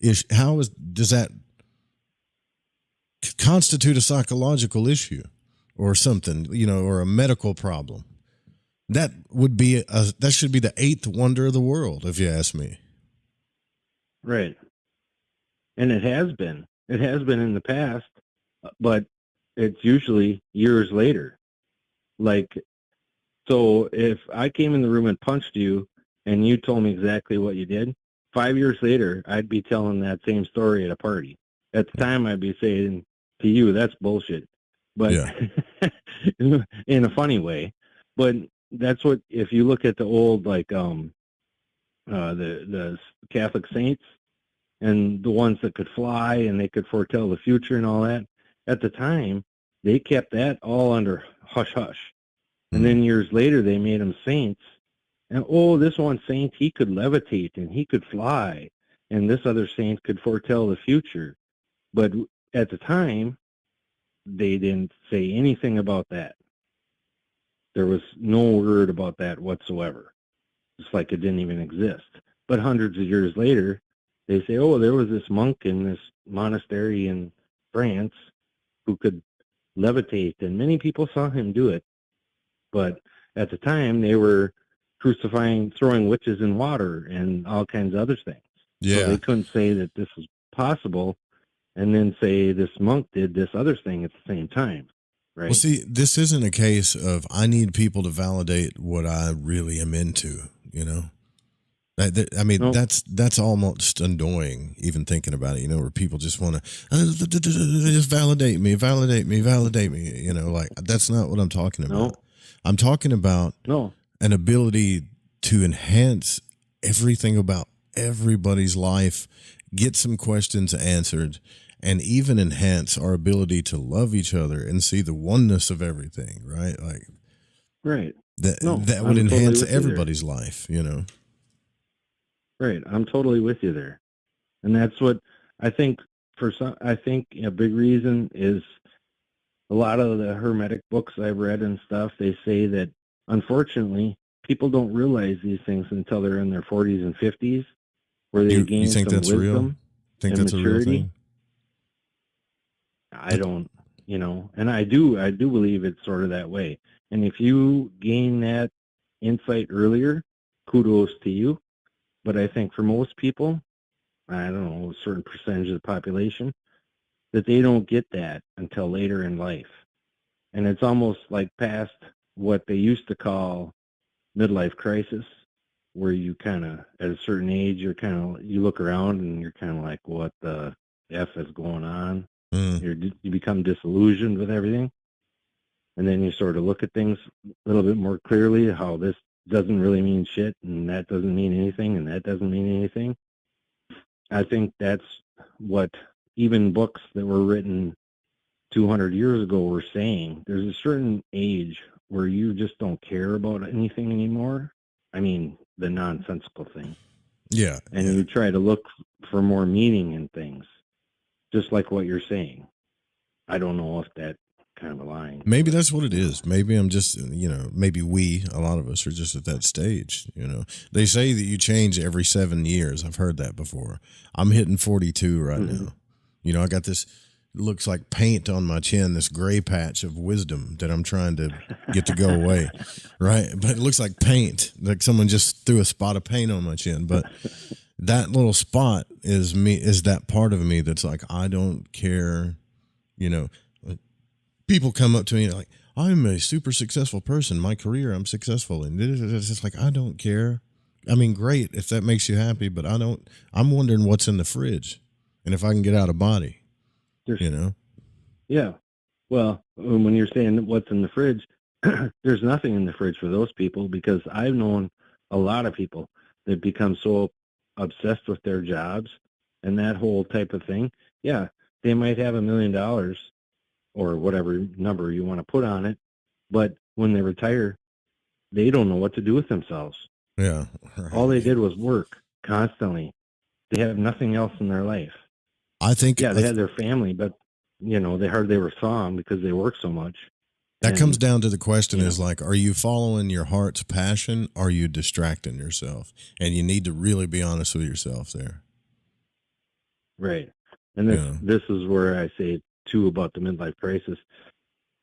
does that constitute a psychological issue or something, or a medical problem? That should be the eighth wonder of the world, if you ask me. Right. And it has been in the past, but it's usually years later. Like, so if I came in the room and punched you and you told me exactly what you did, 5 years later, I'd be telling that same story at a party. At the time, I'd be saying to you, that's bullshit. But in a funny way. But that's what, if you look at the old, like, the Catholic saints and the ones that could fly and they could foretell the future and all that, at the time, they kept that all under hush-hush. And then years later, they made them saints. And, this one saint, he could levitate and he could fly. And this other saint could foretell the future. But at the time, they didn't say anything about that. There was no word about that whatsoever. It's like it didn't even exist. But hundreds of years later, they say, there was this monk in this monastery in France who could levitate, and many people saw him do it. But at the time, they were crucifying, throwing witches in water and all kinds of other things. Yeah. So they couldn't say that this was possible and then say this monk did this other thing at the same time, right? Well, see, this isn't a case of I need people to validate what I really am into, I mean, Nope. that's almost annoying, even thinking about it, where people just want to just validate me. Like, that's not what I'm talking about. No. I'm talking about No. an ability to enhance everything about everybody's life, get some questions answered, and even enhance our ability to love each other and see the oneness of everything, right? Like, right. That No, would I'm enhance totally everybody's life, Right. I'm totally with you there. And that's what I think I think a big reason is a lot of the Hermetic books I've read and stuff, they say that unfortunately people don't realize these things until they're in their 40s and 50s, where they gain you think some that's wisdom real? Think and that's maturity. a real thing? I don't, and I do believe it's sort of that way. And if you gain that insight earlier, kudos to you. But I think for most people, I don't know, a certain percentage of the population, that they don't get that until later in life. And it's almost like past what they used to call midlife crisis, where you kind of, at a certain age, you look around and you're kind of like, what the F is going on? You become disillusioned with everything. And then you sort of look at things a little bit more clearly, how this doesn't really mean shit, and that doesn't mean anything, and that doesn't mean anything. I think that's what even books that were written 200 years ago were saying. There's a certain age where you just don't care about anything anymore. I mean, the nonsensical thing. Yeah. And you try to look for more meaning in things, just like what you're saying. I don't know if that kind of aligns. Maybe that's what it is. Maybe I'm just, maybe a lot of us are just at that stage, They say that you change every 7 years. I've heard that before. I'm hitting 42 right now. I got this, looks like paint on my chin, this gray patch of wisdom that I'm trying to get to go away, right? But it looks like paint, like someone just threw a spot of paint on my chin. But that little spot is that part of me that's like, I don't care, People come up to me like, I'm a super successful person. My career, I'm successful. And it's just like, I don't care. I mean, great if that makes you happy, but I'm wondering what's in the fridge and if I can get out of body, Yeah. Well, when you're saying what's in the fridge, there's nothing in the fridge for those people, because I've known a lot of people that become so obsessed with their jobs and that whole type of thing. Yeah, they might have $1 million or whatever number you want to put on it, but when they retire, they don't know what to do with themselves. Yeah. Right. All they did was work constantly. They have nothing else in their life. I think. Yeah, they had their family, but they hardly ever saw them because they work so much. That comes down to the question is like, are you following your heart's passion? Or are you distracting yourself? And you need to really be honest with yourself there. Right. And this is where I say too about the midlife crisis,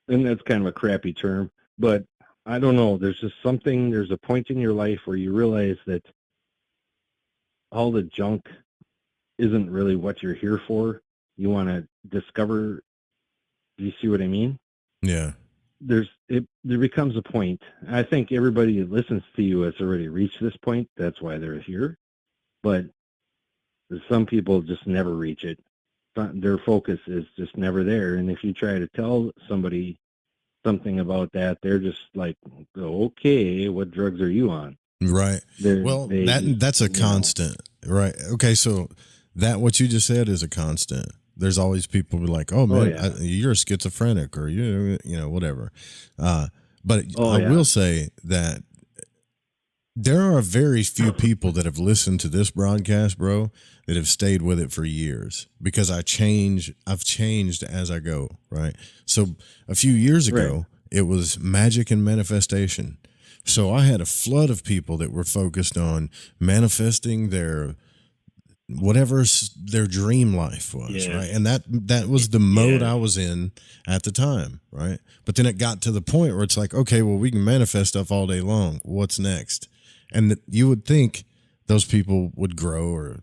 and that's kind of a crappy term, but I don't know. There's just something. There's a point in your life where you realize that all the junk isn't really what you're here for. You want to discover. Do you see what I mean? Yeah. There becomes a point. I think everybody that listens to you has already reached this point. That's why they're here. But some people just never reach it. Their focus is just never there. And if you try to tell somebody something about that, they're just like, okay, what drugs are you on? Right. Well, that's a constant, right? Okay, so that what you just said is a constant. There's always people who are like, oh man, you're a schizophrenic, or you know whatever. But I will say that there are very few people that have listened to this broadcast, bro, that have stayed with it for years, because I've changed as I go, right? So a few years ago, it was magic and manifestation. So I had a flood of people that were focused on manifesting their whatever their dream life was, right? And that was the mode I was in at the time, right? But then it got to the point where it's like, okay, well, we can manifest stuff all day long. What's next? And you would think those people would grow or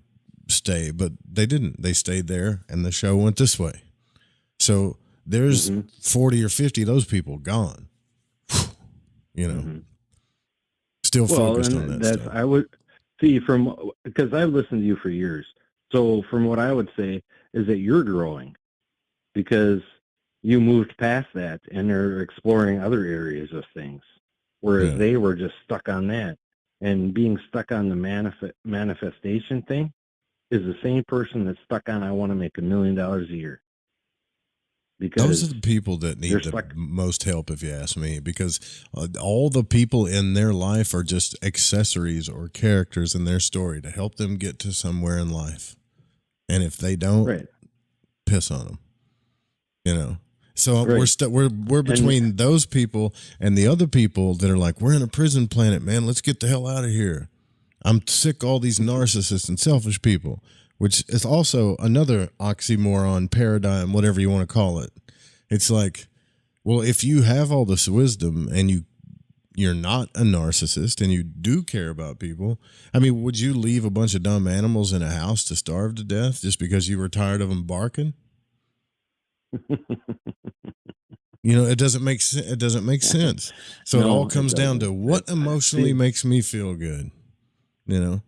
stay, but they didn't. They stayed there, and the show went this way. So there's 40 or 50 of those people gone. You know, still focused on that stuff. I would see because I've listened to you for years. So from what I would say is that you're growing because you moved past that and are exploring other areas of things, whereas they were just stuck on that. And being stuck on the manifestation thing is the same person that's stuck on, I want to make $1 million a year. Because those are the people that need the most help, if you ask me, because all the people in their life are just accessories or characters in their story to help them get to somewhere in life. And if they don't, piss on them, you know. So we're between those people and the other people that are like, we're in a prison planet, man. Let's get the hell out of here. I'm sick of all these narcissists and selfish people, which is also another oxymoron paradigm, whatever you want to call it. It's like, well, if you have all this wisdom and you're not a narcissist and you do care about people, I mean, would you leave a bunch of dumb animals in a house to starve to death just because you were tired of them barking? You know, it doesn't make sense. So it all comes down to what emotionally makes me feel good, you know?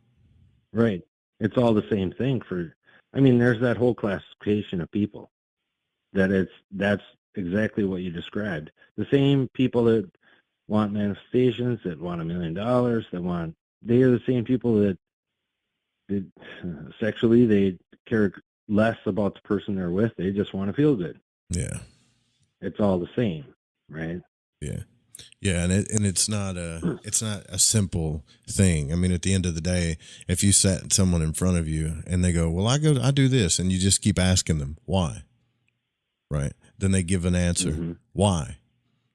Right. It's all the same thing there's that whole classification of people that's exactly what you described. The same people that want manifestations, that want $1 million, they are the same people that sexually, they care less about the person they're with. They just want to feel good. Yeah. It's all the same, right? Yeah. Yeah, and it's not a simple thing. I mean, at the end of the day, if you sat someone in front of you and they go, "Well, I do this," and you just keep asking them why, right? Then they give an answer. Why?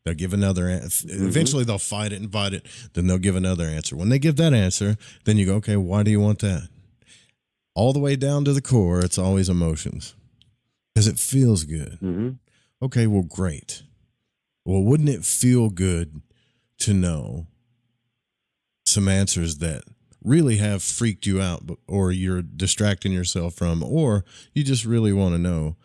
They'll give another answer. Eventually, they'll fight it and fight it. Then they'll give another answer. When they give that answer, then you go, "Okay, why do you want that?" All the way down to the core, it's always emotions because it feels good. Okay, well, great. Well, wouldn't it feel good to know some answers that really have freaked you out, or you're distracting yourself from, or you just really want to know,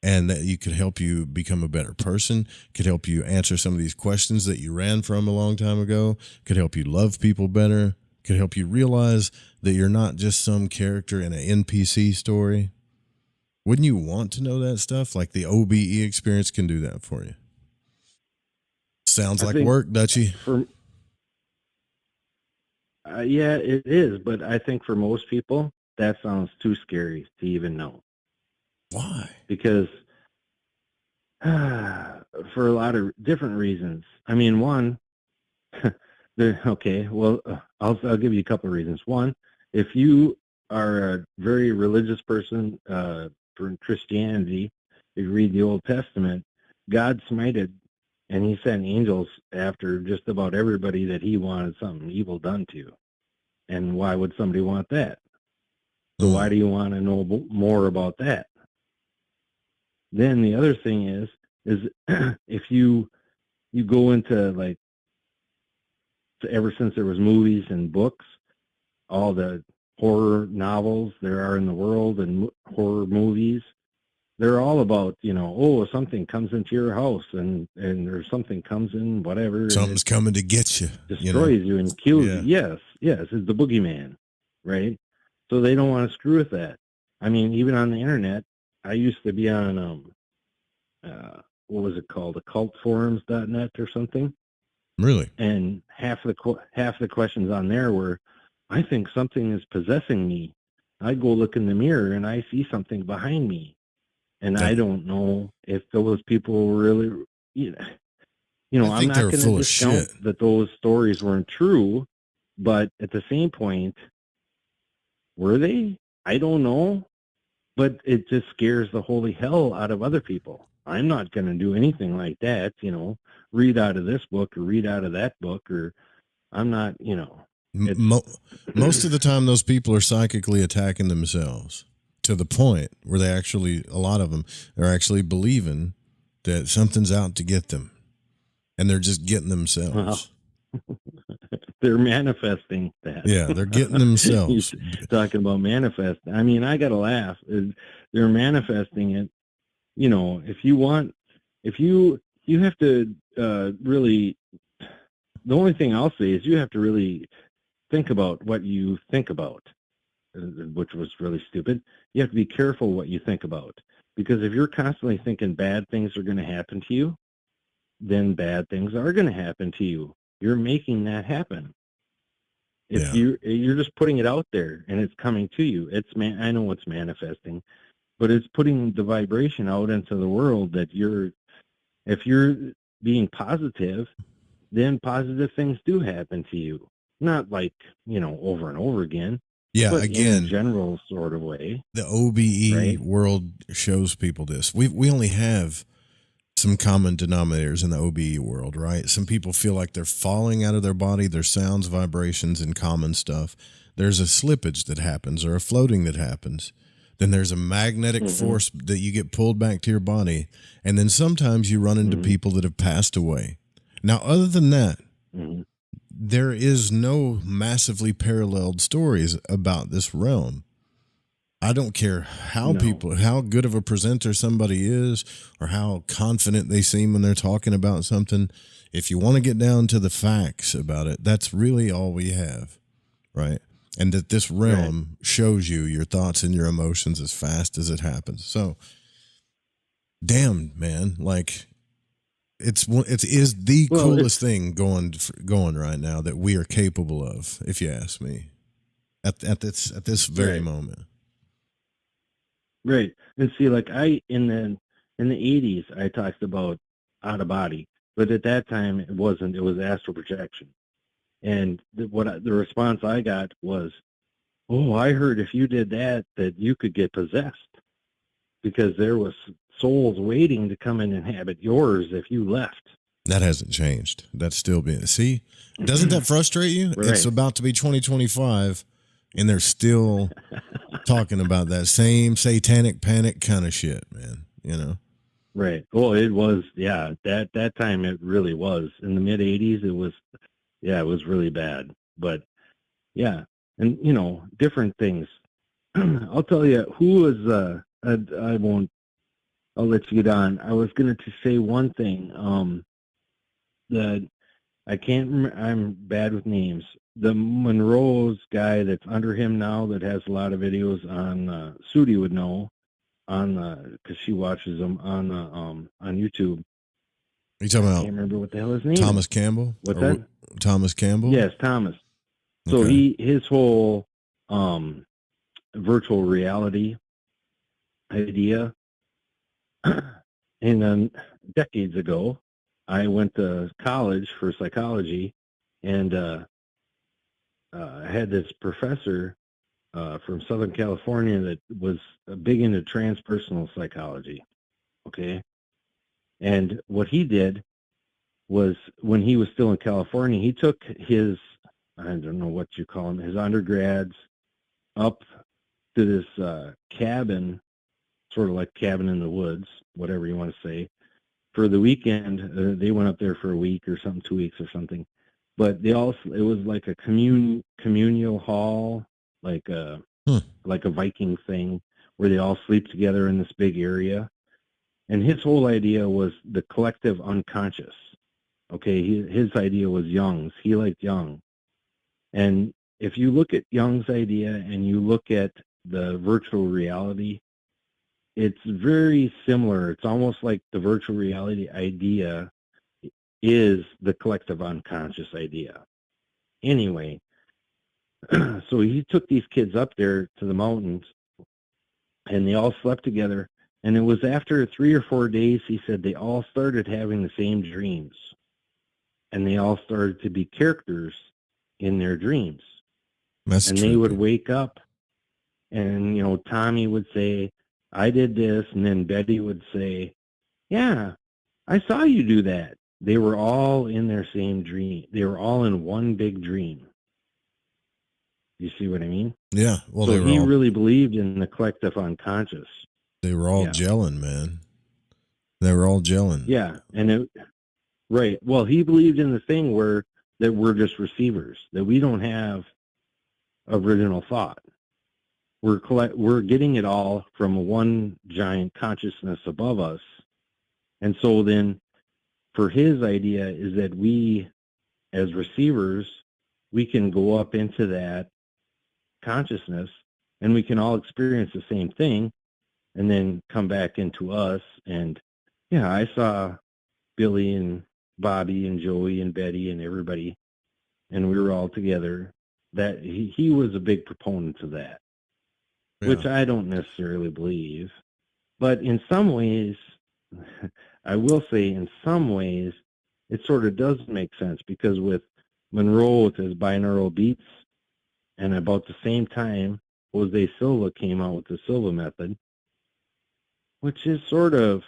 and that you could help you become a better person, could help you answer some of these questions that you ran from a long time ago, could help you love people better, could help you realize that you're not just some character in an NPC story. Wouldn't you want to know that stuff? Like the OBE experience can do that for you. Sounds like work, Dutchie. Yeah, it is. But I think for most people, that sounds too scary to even know. Why? Because for a lot of different reasons. I mean, one, I'll give you a couple of reasons. One, if you are a very religious person for Christianity, if you read the Old Testament, God smited, and he sent angels after just about everybody that he wanted something evil done to. And why would somebody want that? So why do you want to know more about that? Then the other thing is if you go into, like, ever since there was movies and books, all the horror novels there are in the world and horror movies, they're all about, something comes into your house and or something comes in, whatever. Something's coming to get you. Destroys you and kills you. Yes, it's the boogeyman, right? So they don't want to screw with that. I mean, even on the internet, I used to be on, what was it called? Occultforums.net or something. Really? And half the questions on there were, I think something is possessing me. I go look in the mirror and I see something behind me. And I don't know if those people really, I'm not going to discount that those stories weren't true, but at the same point, were they? I don't know, but it just scares the holy hell out of other people. I'm not going to do anything like that, read out of this book or read out of that book, or I'm not, Most of the time, those people are psychically attacking themselves to the point where a lot of them are actually believing that something's out to get them, and they're just getting themselves. They're manifesting that. Yeah, they're getting themselves. Talking about manifesting. I mean, I got to laugh. They're manifesting it. If you have to really, the only thing I'll say is you have to really think about what you think about, which was really stupid. You have to be careful what you think about, because if you're constantly thinking bad things are going to happen to you, then bad things are going to happen to you. You're making that happen. If you're just putting it out there and it's coming to you, I know it's manifesting, but it's putting the vibration out into the world that if you're being positive, then positive things do happen to you. Not like, over and over again. Yeah, but again, in a general sort of way. The OBE world shows people this. We only have some common denominators in the OBE world, right? Some people feel like they're falling out of their body, their sounds, vibrations, and common stuff. There's a slippage that happens or a floating that happens. Then there's a magnetic force that you get pulled back to your body. And then sometimes you run into people that have passed away. Now, other than that, there is no massively paralleled stories about this realm. I don't care how good of a presenter somebody is or how confident they seem when they're talking about something. If you want to get down to the facts about it, that's really all we have, right? And that this realm shows you your thoughts and your emotions as fast as it happens. So, damn, man, like it is the coolest thing going right now that we are capable of, if you ask me, at this very moment. Right. And see, like in the 80s, I talked about out of body, but at that time it wasn't. It was astral projection, and the response I got was, "Oh, I heard if you did that you could get possessed, because there was souls waiting to come and inhabit yours if you left." That hasn't changed. That's still been. See, doesn't that frustrate you? Right. It's about to be 2025. And they're still talking about that same satanic panic kind of shit, man. Right. Well, it was, that time it really was. In the mid 80s, it was really bad. But yeah, and different things. I'll tell you who was. I'll let you get on. I was going to say one thing. That I can't remember. I'm bad with names. The Monroe's guy that's under him now that has a lot of videos on, Sudi would know, because she watches them on YouTube. Are you talking about? I can't remember what the hell his name Thomas is. Campbell? What's that? Thomas Campbell? Yes, Thomas. So his whole virtual reality idea, and then decades ago, I went to college for psychology, and I had this professor from Southern California that was big into transpersonal psychology, okay? And what he did was, when he was still in California, he took his, I don't know what you call them, his undergrads up to this cabin, sort of like cabin in the woods, whatever you want to say, for the weekend. They went up there for a week or something, 2 weeks or something. But it was like a communal hall, like a Viking thing, where they all sleep together in this big area. And his whole idea was the collective unconscious. Okay, his idea was Jung's. He liked Jung. And if you look at Jung's idea and you look at the virtual reality, it's very similar. It's almost like the virtual reality idea is the collective unconscious idea. Anyway, so he took these kids up there to the mountains, and they all slept together. And it was after 3 or 4 days, he said, they all started having the same dreams. And they all started to be characters in their dreams. That's and true. They would wake up, and, Tommy would say, I did this. And then Betty would say, yeah, I saw you do that. They were all in their same dream. They were all in one big dream. You see what I mean? Yeah. Well, so he really believed in the collective unconscious. They were all gelling, man. They were all gelling. Yeah, right. Well, he believed in the thing that we're just receivers, that we don't have original thought. We're getting it all from one giant consciousness above us. And so then for his idea is that we, as receivers, we can go up into that consciousness and we can all experience the same thing and then come back into us. And yeah, I saw Billy and Bobby and Joey and Betty and everybody, and we were all together. That he was a big proponent of that, which I don't necessarily believe. But in some ways, I will say in some ways, it sort of does make sense, because with Monroe with his binaural beats, and about the same time, Jose Silva came out with the Silva method, which is sort of,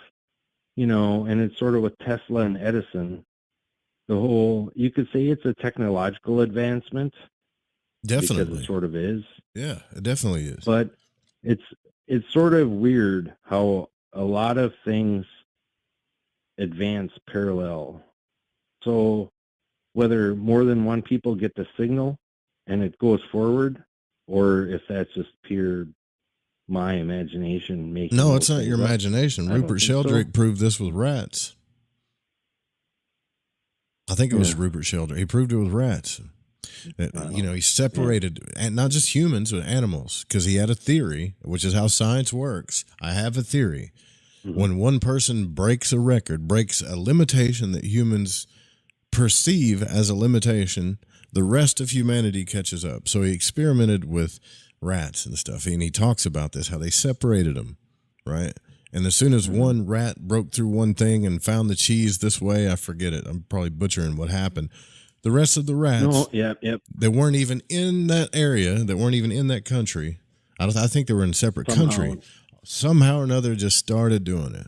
and it's sort of with Tesla and Edison, you could say it's a technological advancement. Definitely. Because it sort of is. Yeah, it definitely is. But it's sort of weird how a lot of things advance parallel. So whether more than one people get the signal and it goes forward, or if that's just pure my imagination making. No, it's not your imagination. Rupert Sheldrake proved this with rats. I think it was Rupert Sheldrake. He proved it with rats. He separated, and not just humans, but animals, because he had a theory, which is how science works. I have a theory. Mm-hmm. When one person breaks a record, breaks a limitation that humans perceive as a limitation, the rest of humanity catches up. So he experimented with rats and stuff, and he talks about this, how they separated them, right? And as soon as one rat broke through one thing and found the cheese this way, I forget it. I'm probably butchering what happened. The rest of the rats, they weren't even in that area, that weren't even in that country. I think they were in a separate country. Somehow or another just started doing it.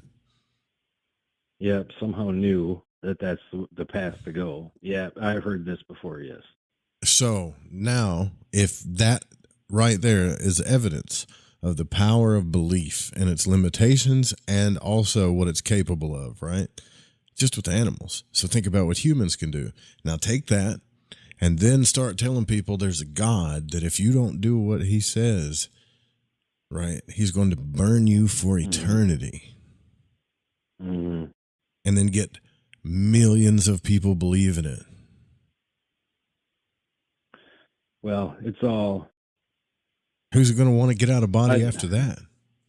Yep, somehow knew that that's the path to go. Yeah, I've heard this before, yes. So now, if that right there is evidence of the power of belief and its limitations and also what it's capable of, right? Just with animals. So think about what humans can do. Now take that and then start telling people there's a God that if you don't do what he says, right, he's going to burn you for eternity. Mm-hmm. And then get millions of people believe in it. Well, it's all... Who's going to want to get out of body after that?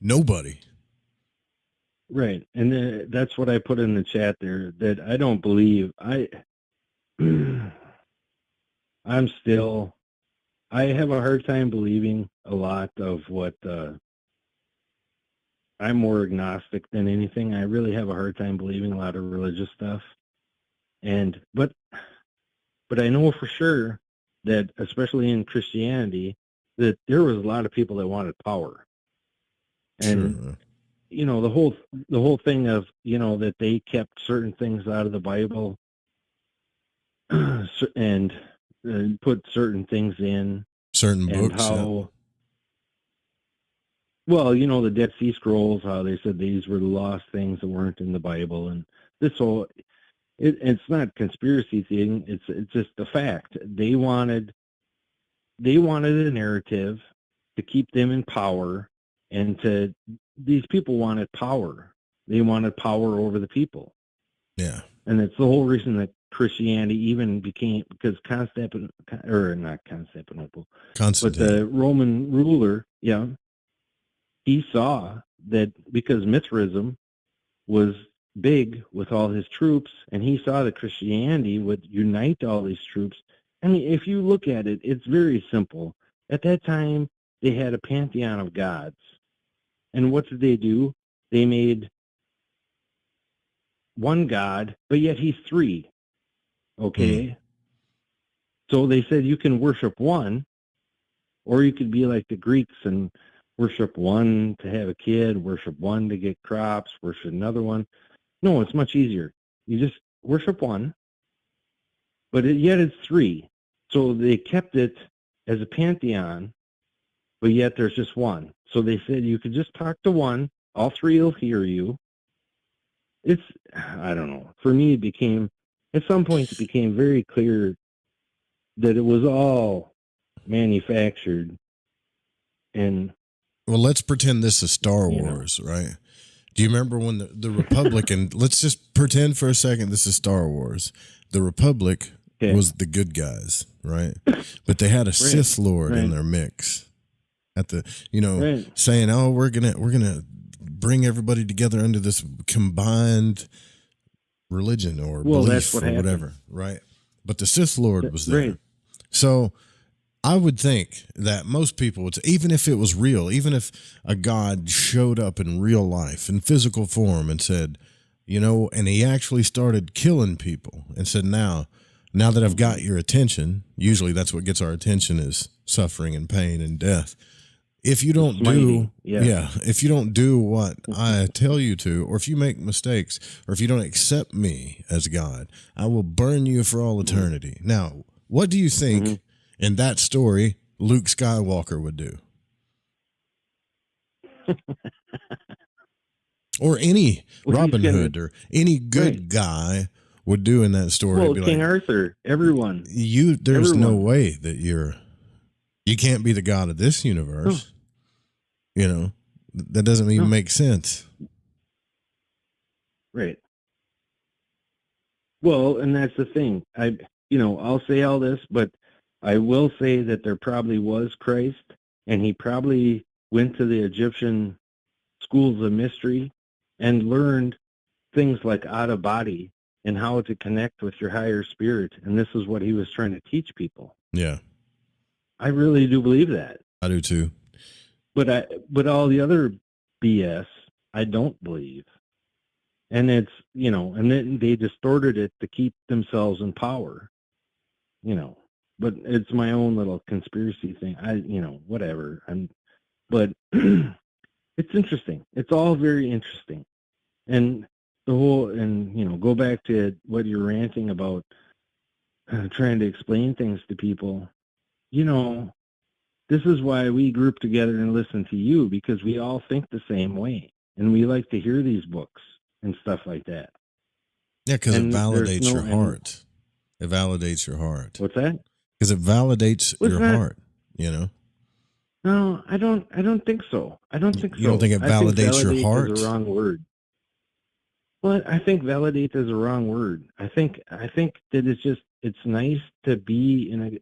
Nobody. Right. And that's what I put in the chat there, that I don't believe. I have a hard time believing a lot of what, I'm more agnostic than anything. I really have a hard time believing a lot of religious stuff. But I know for sure that, especially in Christianity, that there was a lot of people that wanted power. And, sure. The whole thing of, that they kept certain things out of the Bible and put certain things in. Certain books. How, well, the Dead Sea Scrolls, how they said these were the lost things that weren't in the Bible, and this whole it's not a conspiracy thing. It's just a fact. They wanted a narrative to keep them in power, and these people wanted power. They wanted power over the people. Yeah. And it's the whole reason that Christianity even became, because Constantine, but the Roman ruler, he saw that because Mithraism was big with all his troops, and he saw that Christianity would unite all these troops. I mean, if you look at it, it's very simple. At that time, they had a pantheon of gods. And what did they do? They made one god, but yet he's three. Okay? So they said you can worship one, or you could be like the Greeks and worship one to have a kid, worship one to get crops, worship another one. No, it's much easier. You just worship one, but yet it's three. So they kept it as a pantheon, but yet there's just one. So they said you could just talk to one. All three will hear you. I don't know. For me, at some point, it became very clear that it was all manufactured. And well, let's pretend this is Star Wars, right? Do you remember when the Republican, let's just pretend for a second this is Star Wars. The Republic was the good guys, right? But they had a Sith Lord in their mix at the, saying, "Oh, we're going to bring everybody together under this combined religion or belief or whatever," right? But the Sith Lord was there. Right. So I would think that most people would, even if it was real, even if a God showed up in real life, in physical form, and said, and he actually started killing people and said, now that I've got your attention, usually that's what gets our attention is suffering and pain and death. If you don't if you don't do what I tell you to, or if you make mistakes, or if you don't accept me as God, I will burn you for all eternity. Now, what do you think in that story Luke Skywalker would do? Or any Robin Hood or any good guy would do in that story? Well, King Arthur, everyone. There's no way that you can't be the god of this universe. That doesn't even make sense. Right. Well, and that's the thing. I'll say all this, but I will say that there probably was Christ, and he probably went to the Egyptian schools of mystery and learned things like out of body and how to connect with your higher spirit. And this is what he was trying to teach people. Yeah. I really do believe that. I do too. But all the other BS, I don't believe. And it's, and then they distorted it to keep themselves in power, but it's my own little conspiracy thing. Whatever. But it's interesting. It's all very interesting. And go back to what you're ranting about, trying to explain things to people. This is why we group together and listen to you, because we all think the same way, and we like to hear these books and stuff like that. Yeah, because it validates your heart. It validates your heart. What's that? Because it validates your heart. No, I don't think so. I don't think so. You don't think it validates your heart? Is a wrong word. Well, I think validate is a wrong word. I think that it's nice to be in a,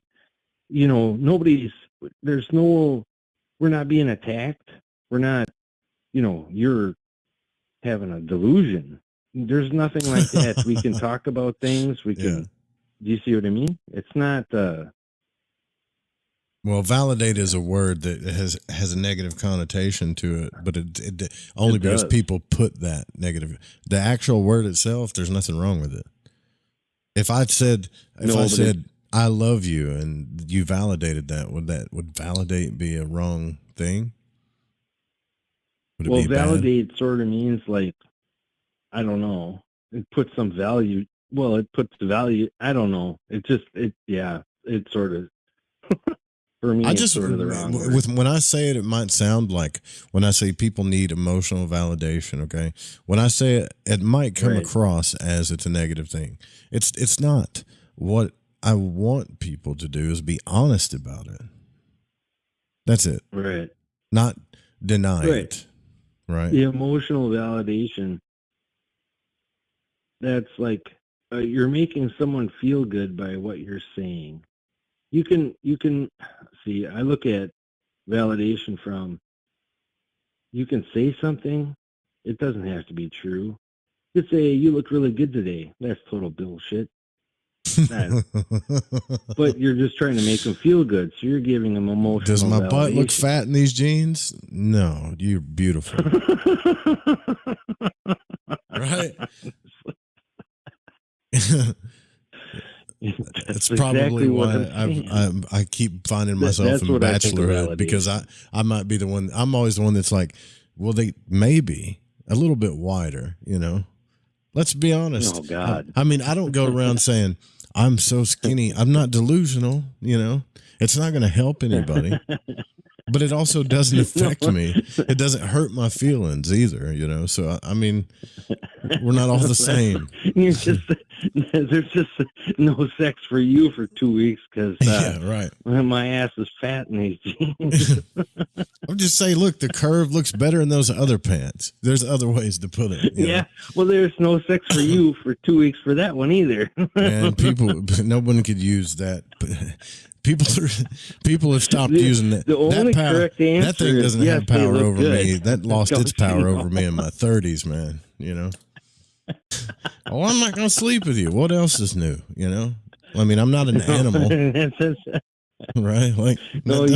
we're not being attacked. We're not, you're having a delusion. There's nothing like that. We can talk about things. We can, do you see what I mean? It's not, well, validate is a word that has a negative connotation to it, but it only because people put that negative. The actual word itself, there's nothing wrong with it. If I said I love you and you validated that, would validate be a wrong thing? Well, validate sort of means like, I don't know. It puts some value. Well, it puts the value. I don't know. It sort of. for me, I it's just sort of the wrong word. when I say it, it might sound like when I say people need emotional validation. Okay, when I say it, it might come Right. across as it's a negative thing. It's not. What I want people to do is be honest about it. That's it. Right. Not deny Right. it. Right. The emotional validation, that's like you're making someone feel good by what you're saying. You can see, I look at validation from, you can say something, it doesn't have to be true. You could say, you look really good today. That's total bullshit. But you're just trying to make them feel good, so you're giving them emotional Does my butt look validation. fat in these jeans? No, you're beautiful. Right? That's probably exactly what why I'm saying. I keep finding myself That's in what I think of bachelorhood, because I might be the one. I'm always the one that's like, well, they maybe a little bit wider, you know. Let's be honest. Oh, God. I mean, I don't go around saying I'm so skinny. I'm not delusional, you know. It's not going to help anybody. But it also doesn't affect me. It doesn't hurt my feelings either, you know. So I mean, we're not all the same. You're just there's just no sex for you for 2 weeks because yeah, right. My ass is fat in these jeans. I'm just saying, look, the curve looks better in those other pants. There's other ways to put it. You know? Well, there's no sex for you for 2 weeks for that one either. And no one could use that. People have stopped using that. The only that power, correct answer that thing doesn't is, have yes, they power look over good. me. That lost its Don't power you know? over me in my 30s, man. You know. Oh, I'm not gonna sleep with you. What else is new? You know. I mean, I'm not an animal, right? Like, no,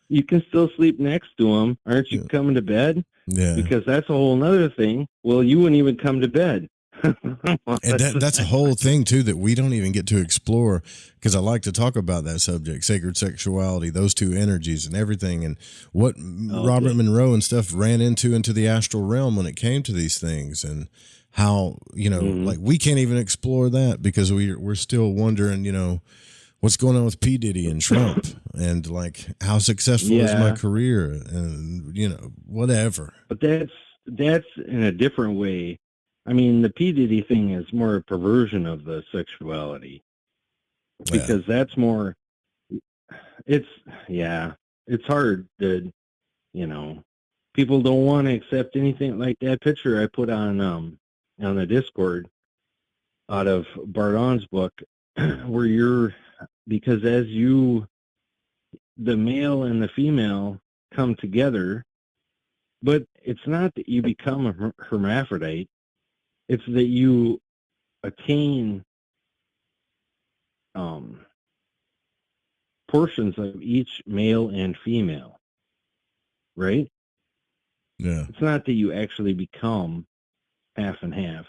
you can still sleep next to him. Aren't you coming to bed? Yeah. Because that's a whole nother thing. Well, you wouldn't even come to bed. And that's a whole thing too that we don't even get to explore, because I like to talk about that subject, sacred sexuality, those two energies and everything, and what Robert Monroe and stuff ran into the astral realm when it came to these things, and how, you know, like we can't even explore that because we're still wondering, you know, what's going on with P. Diddy and Trump and like how successful is my career and, you know, whatever. But that's in a different way. I mean, the P. Diddy thing is more a perversion of the sexuality, because that's more, it's hard to, you know, people don't want to accept anything like that picture I put on the Discord out of Bardon's book, where because as the male and the female come together, but it's not that you become a hermaphrodite. It's that you attain portions of each male and female, right? Yeah. It's not that you actually become half and half,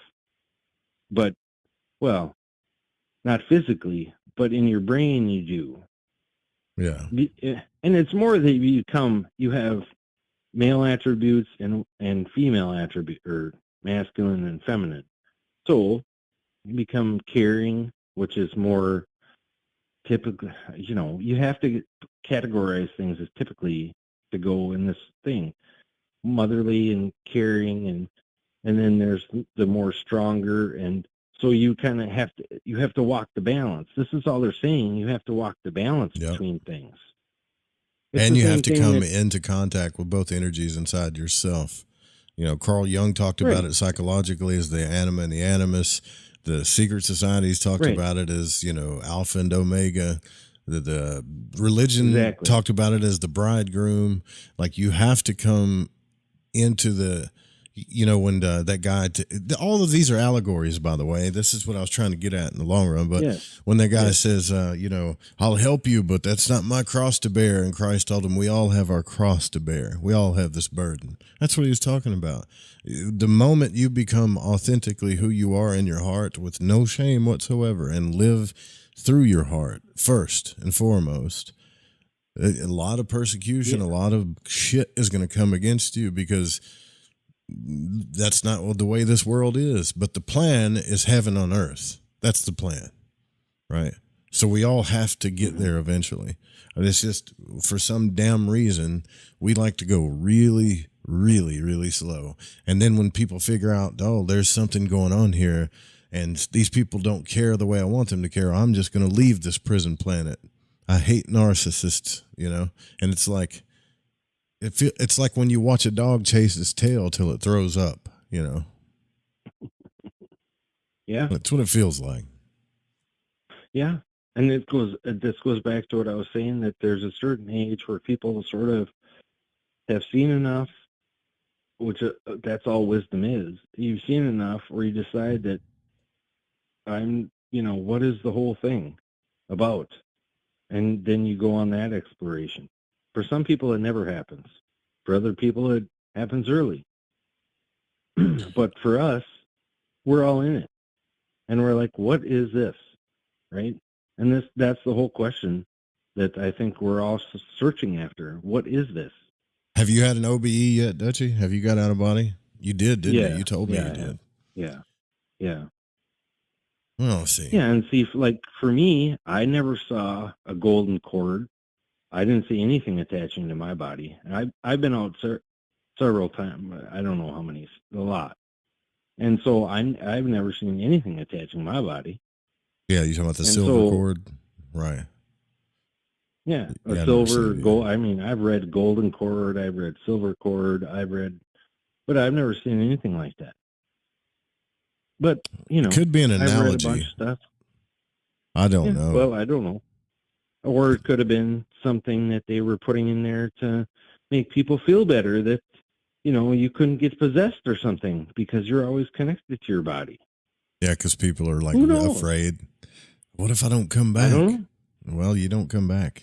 but, well, not physically, but in your brain you do. Yeah. And it's more that you have male attributes and female attributes, or masculine and feminine. So you become caring, which is more typical. You know, you have to categorize things as typically to go in this thing. Motherly and caring, and then there's the more stronger, and so you kind of have to walk the balance. This is all they're saying. You have to walk the balance between things. And you have to come into contact with both energies inside yourself. You know, Carl Jung talked about it psychologically as the anima and the animus. The secret societies talked about it as, you know, alpha and omega. The religion talked about it as the bridegroom. Like, you have to come into the, you know, when that guy, all of these are allegories, by the way. This is what I was trying to get at in the long run. But when that guy says, you know, I'll help you, but that's not my cross to bear. And Christ told him, we all have our cross to bear. We all have this burden. That's what he was talking about. The moment you become authentically who you are in your heart with no shame whatsoever and live through your heart first and foremost, a lot of persecution, a lot of shit is going to come against you, because that's not the way this world is. But the plan is heaven on earth. That's the plan, right? So we all have to get there eventually. And it's just for some damn reason we like to go really, really, really slow. And then when people figure out, oh, there's something going on here, and these people don't care the way I want them to care, I'm just going to leave this prison planet. I hate narcissists, you know. And it's like it's like when you watch a dog chase its tail till it throws up, you know. Yeah, That's what it feels like. yeah. And this goes back to what I was saying, that there's a certain age where people sort of have seen enough, which that's all wisdom is. You've seen enough where you decide that what is the whole thing about? And then you go on that exploration. For some people, it never happens. For other people, it happens early. But for us, we're all in it. And we're like, what is this? Right? And that's the whole question that I think we're all searching after. What is this? Have you had an OBE yet, Dutchie? Have you got out of body? You did, didn't you? You told me Yeah, you did. Yeah. Yeah. Well, see. Yeah, and see, like for me, I never saw a golden cord. I didn't see anything attaching to my body. I've been out several times. I don't know how many, a lot. And so I've never seen anything attaching my body. Yeah, you talking about the And silver cord, right? Yeah, Yeah, silver, gold. I mean, I've read golden cord, I've read silver cord, but I've never seen anything like that. But it could be an analogy. I've read a bunch of stuff. I don't know. Well, I don't know. Or it could have been something that they were putting in there to make people feel better, that you couldn't get possessed or something because you're always connected to your body. Yeah, because people are like afraid. What if I don't come back? I don't know. Well, you don't come back,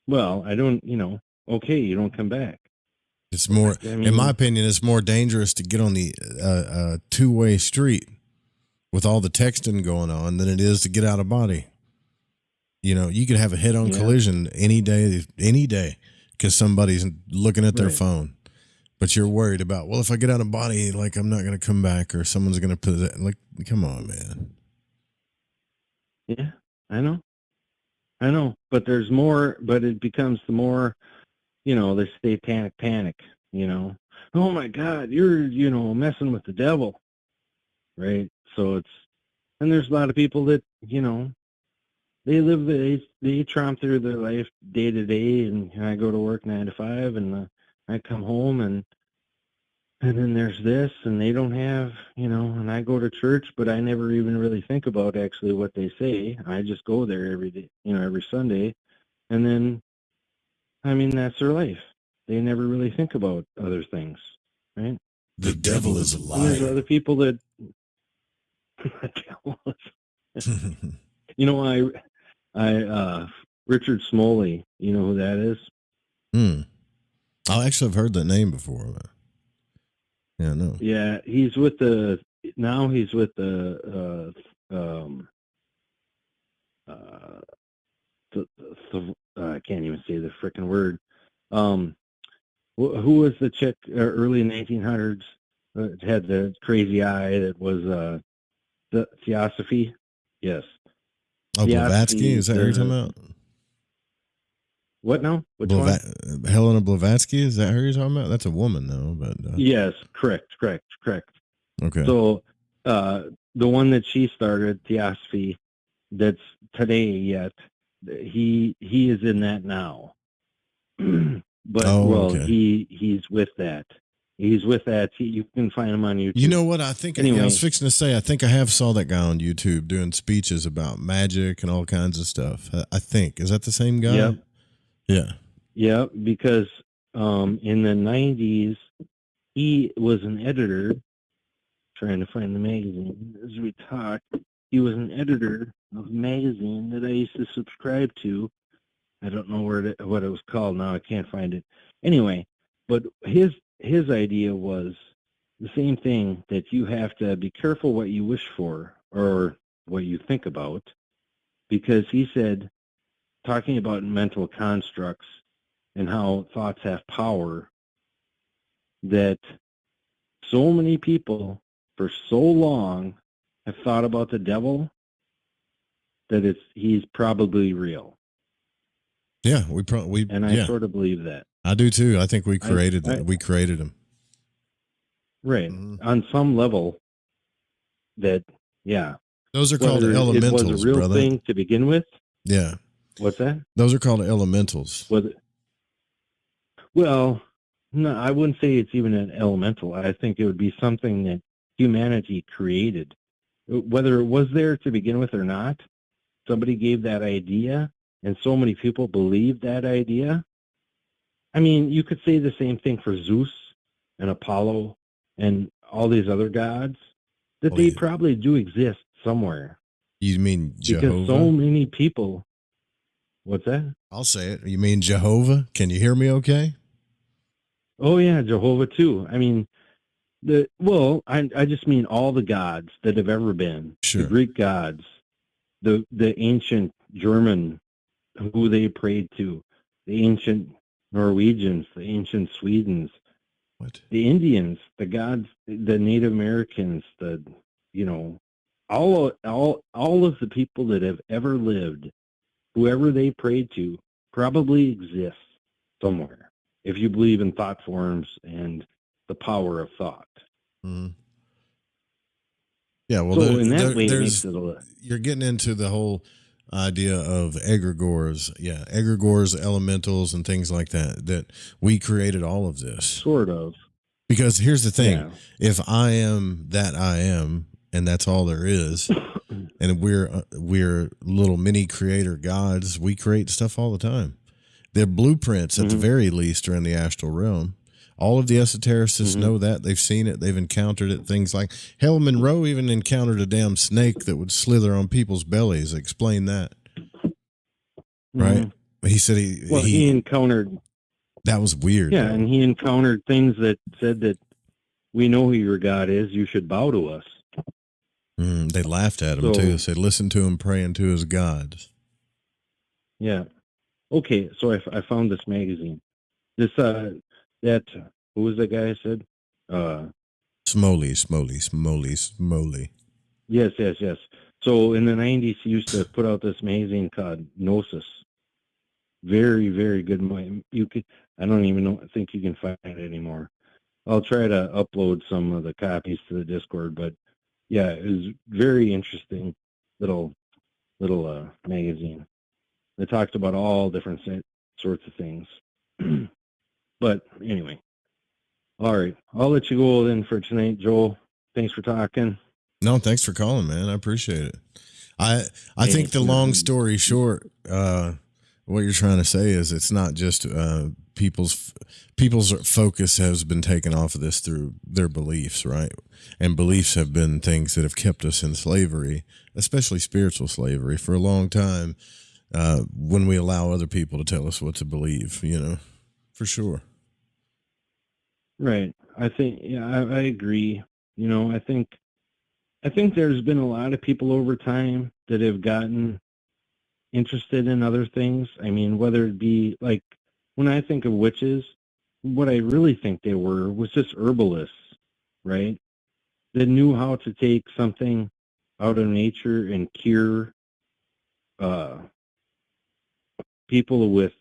Well, I don't, okay, you don't come back. It's more, in my opinion, it's more dangerous to get on the two-way street with all the texting going on than it is to get out of body. You could have a head-on collision any day, because somebody's looking at their phone. But you're worried about, well, if I get out of body, like I'm not going to come back, or someone's going to put it. Like, come on, man. Yeah, I know. But there's more. But it becomes the more, the satanic panic. Oh my God, you're messing with the devil, right? So and there's a lot of people that they tromp through their life day to day, and I go to work 9 to 5, and I come home, and then there's this, and they don't have, and I go to church, but I never even really think about actually what they say. I just go there every day, every Sunday, and then, that's their life. They never really think about other things, right? The devil is a liar. And there's other people that, Richard Smalley, you know who that is? I actually have heard that name before. Yeah, no. Yeah, he's with the I can't even say the frickin' word. Who was the chick early 1900s that had the crazy eye that was the Theosophy? Yes. Oh, Blavatsky? Is that who you're talking about? What now? Which one? Helena Blavatsky? Is that who you're talking about? That's a woman, though. But yes, correct. Okay. So the one that she started, Theosophy, that's today yet, he is in that now. But he's with that. He's with that. You can find him on YouTube. You know what? I think I was fixing to say, I think I have saw that guy on YouTube doing speeches about magic and all kinds of stuff. I think. Is that the same guy? Yep. Yeah. Yeah, because in the 90s, he was an editor, trying to find the magazine as we talk. He was an editor of a magazine that I used to subscribe to. I don't know what it was called now. I can't find it. Anyway, but his idea was the same thing, that you have to be careful what you wish for or what you think about, because he said, talking about mental constructs and how thoughts have power, that so many people for so long have thought about the devil that he's probably real. Yeah, I sort of believe that. I do too. I think we created we created him. Right. On some level that, yeah. Those are called Whether elementals, it was a real brother. thing to begin with. Yeah. What's that? Those are called elementals. Well, no, I wouldn't say it's even an elemental. I think it would be something that humanity created. Whether it was there to begin with or not, somebody gave that idea, and so many people believed that idea. I mean, you could say the same thing for Zeus and Apollo and all these other gods, that they probably do exist somewhere. You mean Jehovah? Because so many people. What's that? I'll say it. You mean Jehovah? Can you hear me okay? Oh, yeah, Jehovah, too. I mean, I just mean all the gods that have ever been. Sure. The Greek gods, the ancient German, who they prayed to, the ancient Norwegians, the ancient Swedens, the Indians, the gods, the Native Americans, all of the people that have ever lived, whoever they prayed to, probably exists somewhere. If you believe in thought forms and the power of thought. Mm-hmm. Yeah, well, so in that way, it makes it you're getting into the whole idea of egregores. Yeah, egregores, elementals, and things like that we created all of this. Sort of. Because here's the thing. Yeah. If I am that I am, and that's all there is, and we're little mini creator gods, we create stuff all the time. Their blueprints, at the very least, are in the astral realm. All of the esotericists know that. They've seen it. They've encountered it. Things like, hell, Monroe even encountered a damn snake that would slither on people's bellies. Explain that. Right? He said he encountered... That was weird. Yeah, and he encountered things that said that we know who your God is. You should bow to us. They laughed at him, too. They said, listen to him praying to his gods. Yeah. Okay, so I found this magazine. This, who was that guy I said? Smoley. Yes. So in the 90s, he used to put out this magazine called Gnosis. Very, very good. I don't even think you can find it anymore. I'll try to upload some of the copies to the Discord, but yeah, it was very interesting little magazine. It talked about all different sorts of things. But anyway, all right, I'll let you go then for tonight, Joel. Thanks for talking. No, thanks for calling, man. I appreciate it. I think the long story short, what you're trying to say is it's not just people's focus has been taken off of this through their beliefs, right? And beliefs have been things that have kept us in slavery, especially spiritual slavery, for a long time. When we allow other people to tell us what to believe, for sure. Right. I think, I agree. I think there's been a lot of people over time that have gotten interested in other things. I mean, whether it be like when I think of witches, what I really think they were was just herbalists, right? That knew how to take something out of nature and cure people with,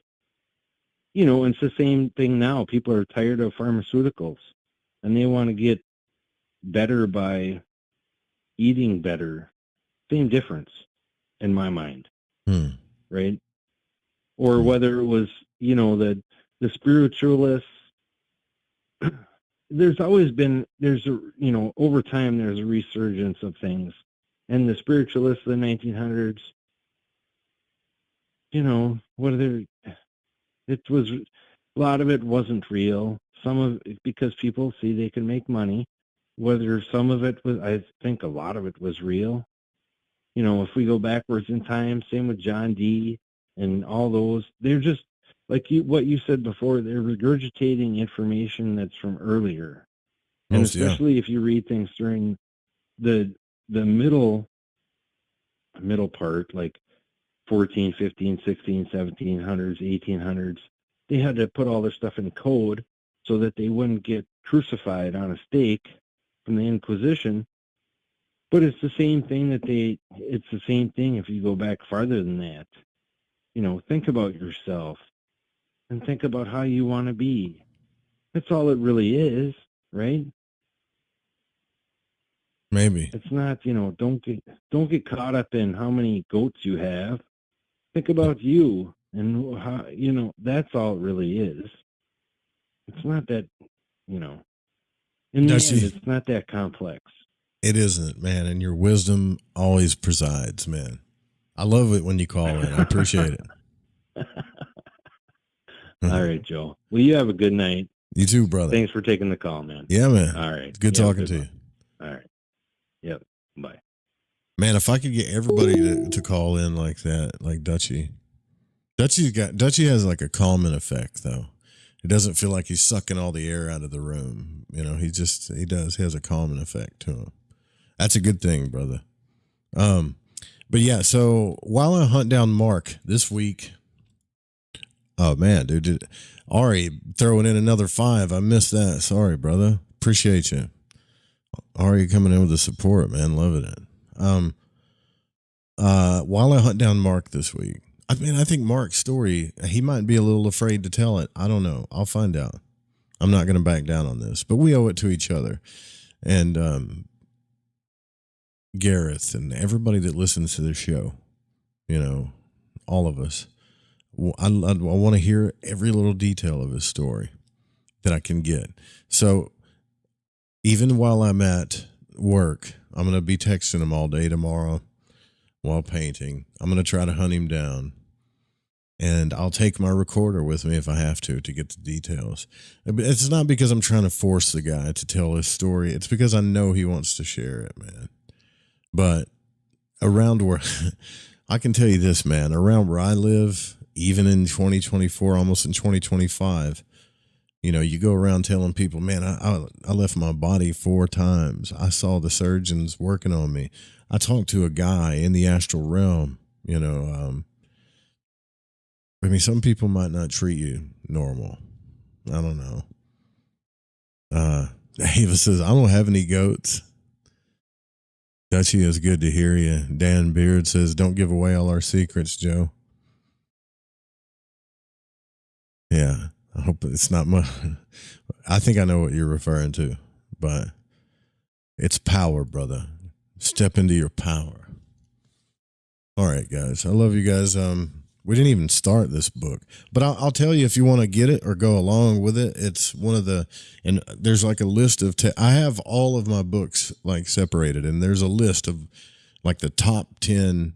it's the same thing now. People are tired of pharmaceuticals and they want to get better by eating better. Same difference in my mind. Right? Or whether it was, the spiritualists, there's always been, over time, there's a resurgence of things. And the spiritualists of the 1900s, a lot of it wasn't real. Some of it, because people see they can make money, whether some of it was, I think a lot of it was real. If we go backwards in time, same with John Dee and all those, they're just like what you said before, they're regurgitating information that's from earlier. And especially if you read things during the middle part, like 14, 15, 16, 1700s, 1800s, they had to put all their stuff in code so that they wouldn't get crucified on a stake from the Inquisition. But it's the same thing it's the same thing if you go back farther than that. You know, think about yourself and think about how you want to be. That's all it really is, right? Maybe. It's not, you know, don't get caught up in how many goats you have. Think about you and how, you know, that's all it really is. It's not that, you know, in the end, it's not that complex. It isn't, man, and your wisdom always presides, man. I love it when you call in. I appreciate it. All right, Joe. Well, you have a good night. You too, brother. Thanks for taking the call, man. Yeah, man. All right. It's good talking to you. All right. Yep. Bye. Man, if I could get everybody to call in like that, like Dutchie. Dutchie has like a calming effect, though. It doesn't feel like he's sucking all the air out of the room. You know, he has a calming effect to him. That's a good thing, brother. But yeah, so while I hunt down Mark this week, oh man, dude, Ari throwing in another 5. I missed that. Sorry, brother. Appreciate you. Ari coming in with the support, man. Loving it. While I hunt down Mark this week, I mean, I think Mark's story, he might be a little afraid to tell it. I don't know. I'll find out. I'm not going to back down on this, but we owe it to each other. And Gareth and everybody that listens to the show, you know, all of us, I want to hear every little detail of his story that I can get. So even while I'm at work, I'm going to be texting him all day tomorrow while painting. I'm going to try to hunt him down, and I'll take my recorder with me if I have to get the details. It's not because I'm trying to force the guy to tell his story. It's because I know he wants to share it, man. But around where, I can tell you this, man, around where I live, even in 2024, almost in 2025, you know, you go around telling people, man, I left my body 4 times. I saw the surgeons working on me. I talked to a guy in the astral realm, you know. I mean, some people might not treat you normal. I don't know. Ava says, I don't have any goats. Dutchie, is good to hear you. Dan Beard says, don't give away all our secrets, Joe. Yeah, I hope it's not much. I think I know what you're referring to, but it's power, brother. Step into your power. All right, guys. I love you guys. We didn't even start this book, but I'll tell you if you want to get it or go along with it. It's one of the, and there's like a list of, I have all of my books like separated, and there's a list of like the top 10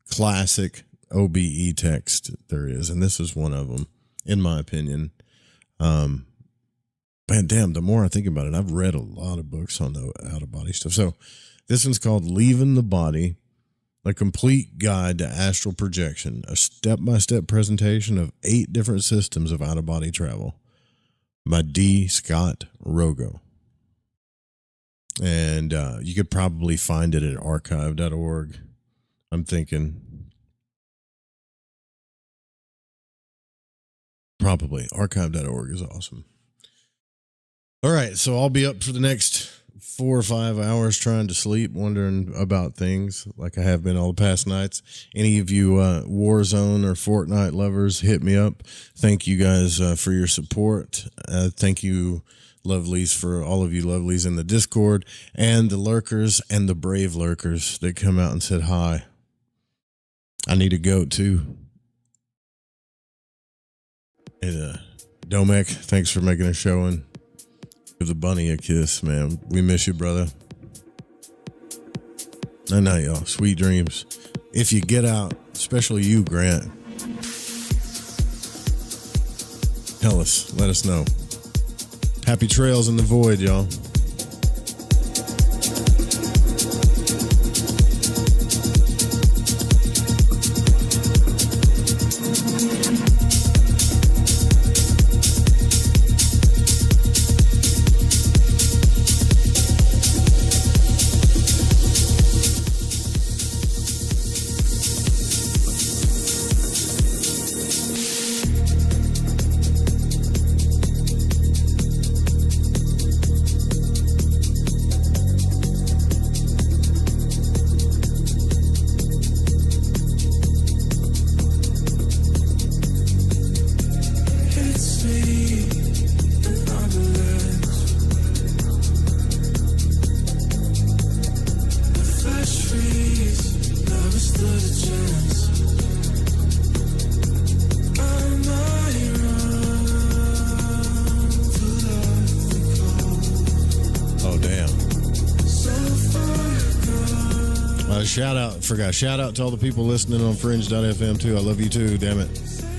classic OBE text there is, and this is one of them, in my opinion. Man, damn, the more I think about it, I've read a lot of books on the out-of-body stuff. So this one's called Leaving the Body, a complete guide to astral projection, a step-by-step presentation of 8 different systems of out-of-body travel by D. Scott Rogo. And you could probably find it at archive.org. I'm thinking probably archive.org is awesome. All right, so I'll be up for the next 4 or 5 hours trying to sleep, wondering about things like I have been all the past nights. Any of you Warzone or Fortnite lovers, hit me up. Thank you guys for your support. Thank you, lovelies, for all of you lovelies in the Discord, and the lurkers and the brave lurkers that come out and said hi. I need a goat too. And Domek, thanks for making a showing. Give the bunny a kiss, man. We miss you, brother. Night night, y'all. Sweet dreams. If you get out, especially you, Grant, tell us. Let us know. Happy trails in the void, y'all. Shout out to all the people listening on Fringe.fm too. I love you too, damn it.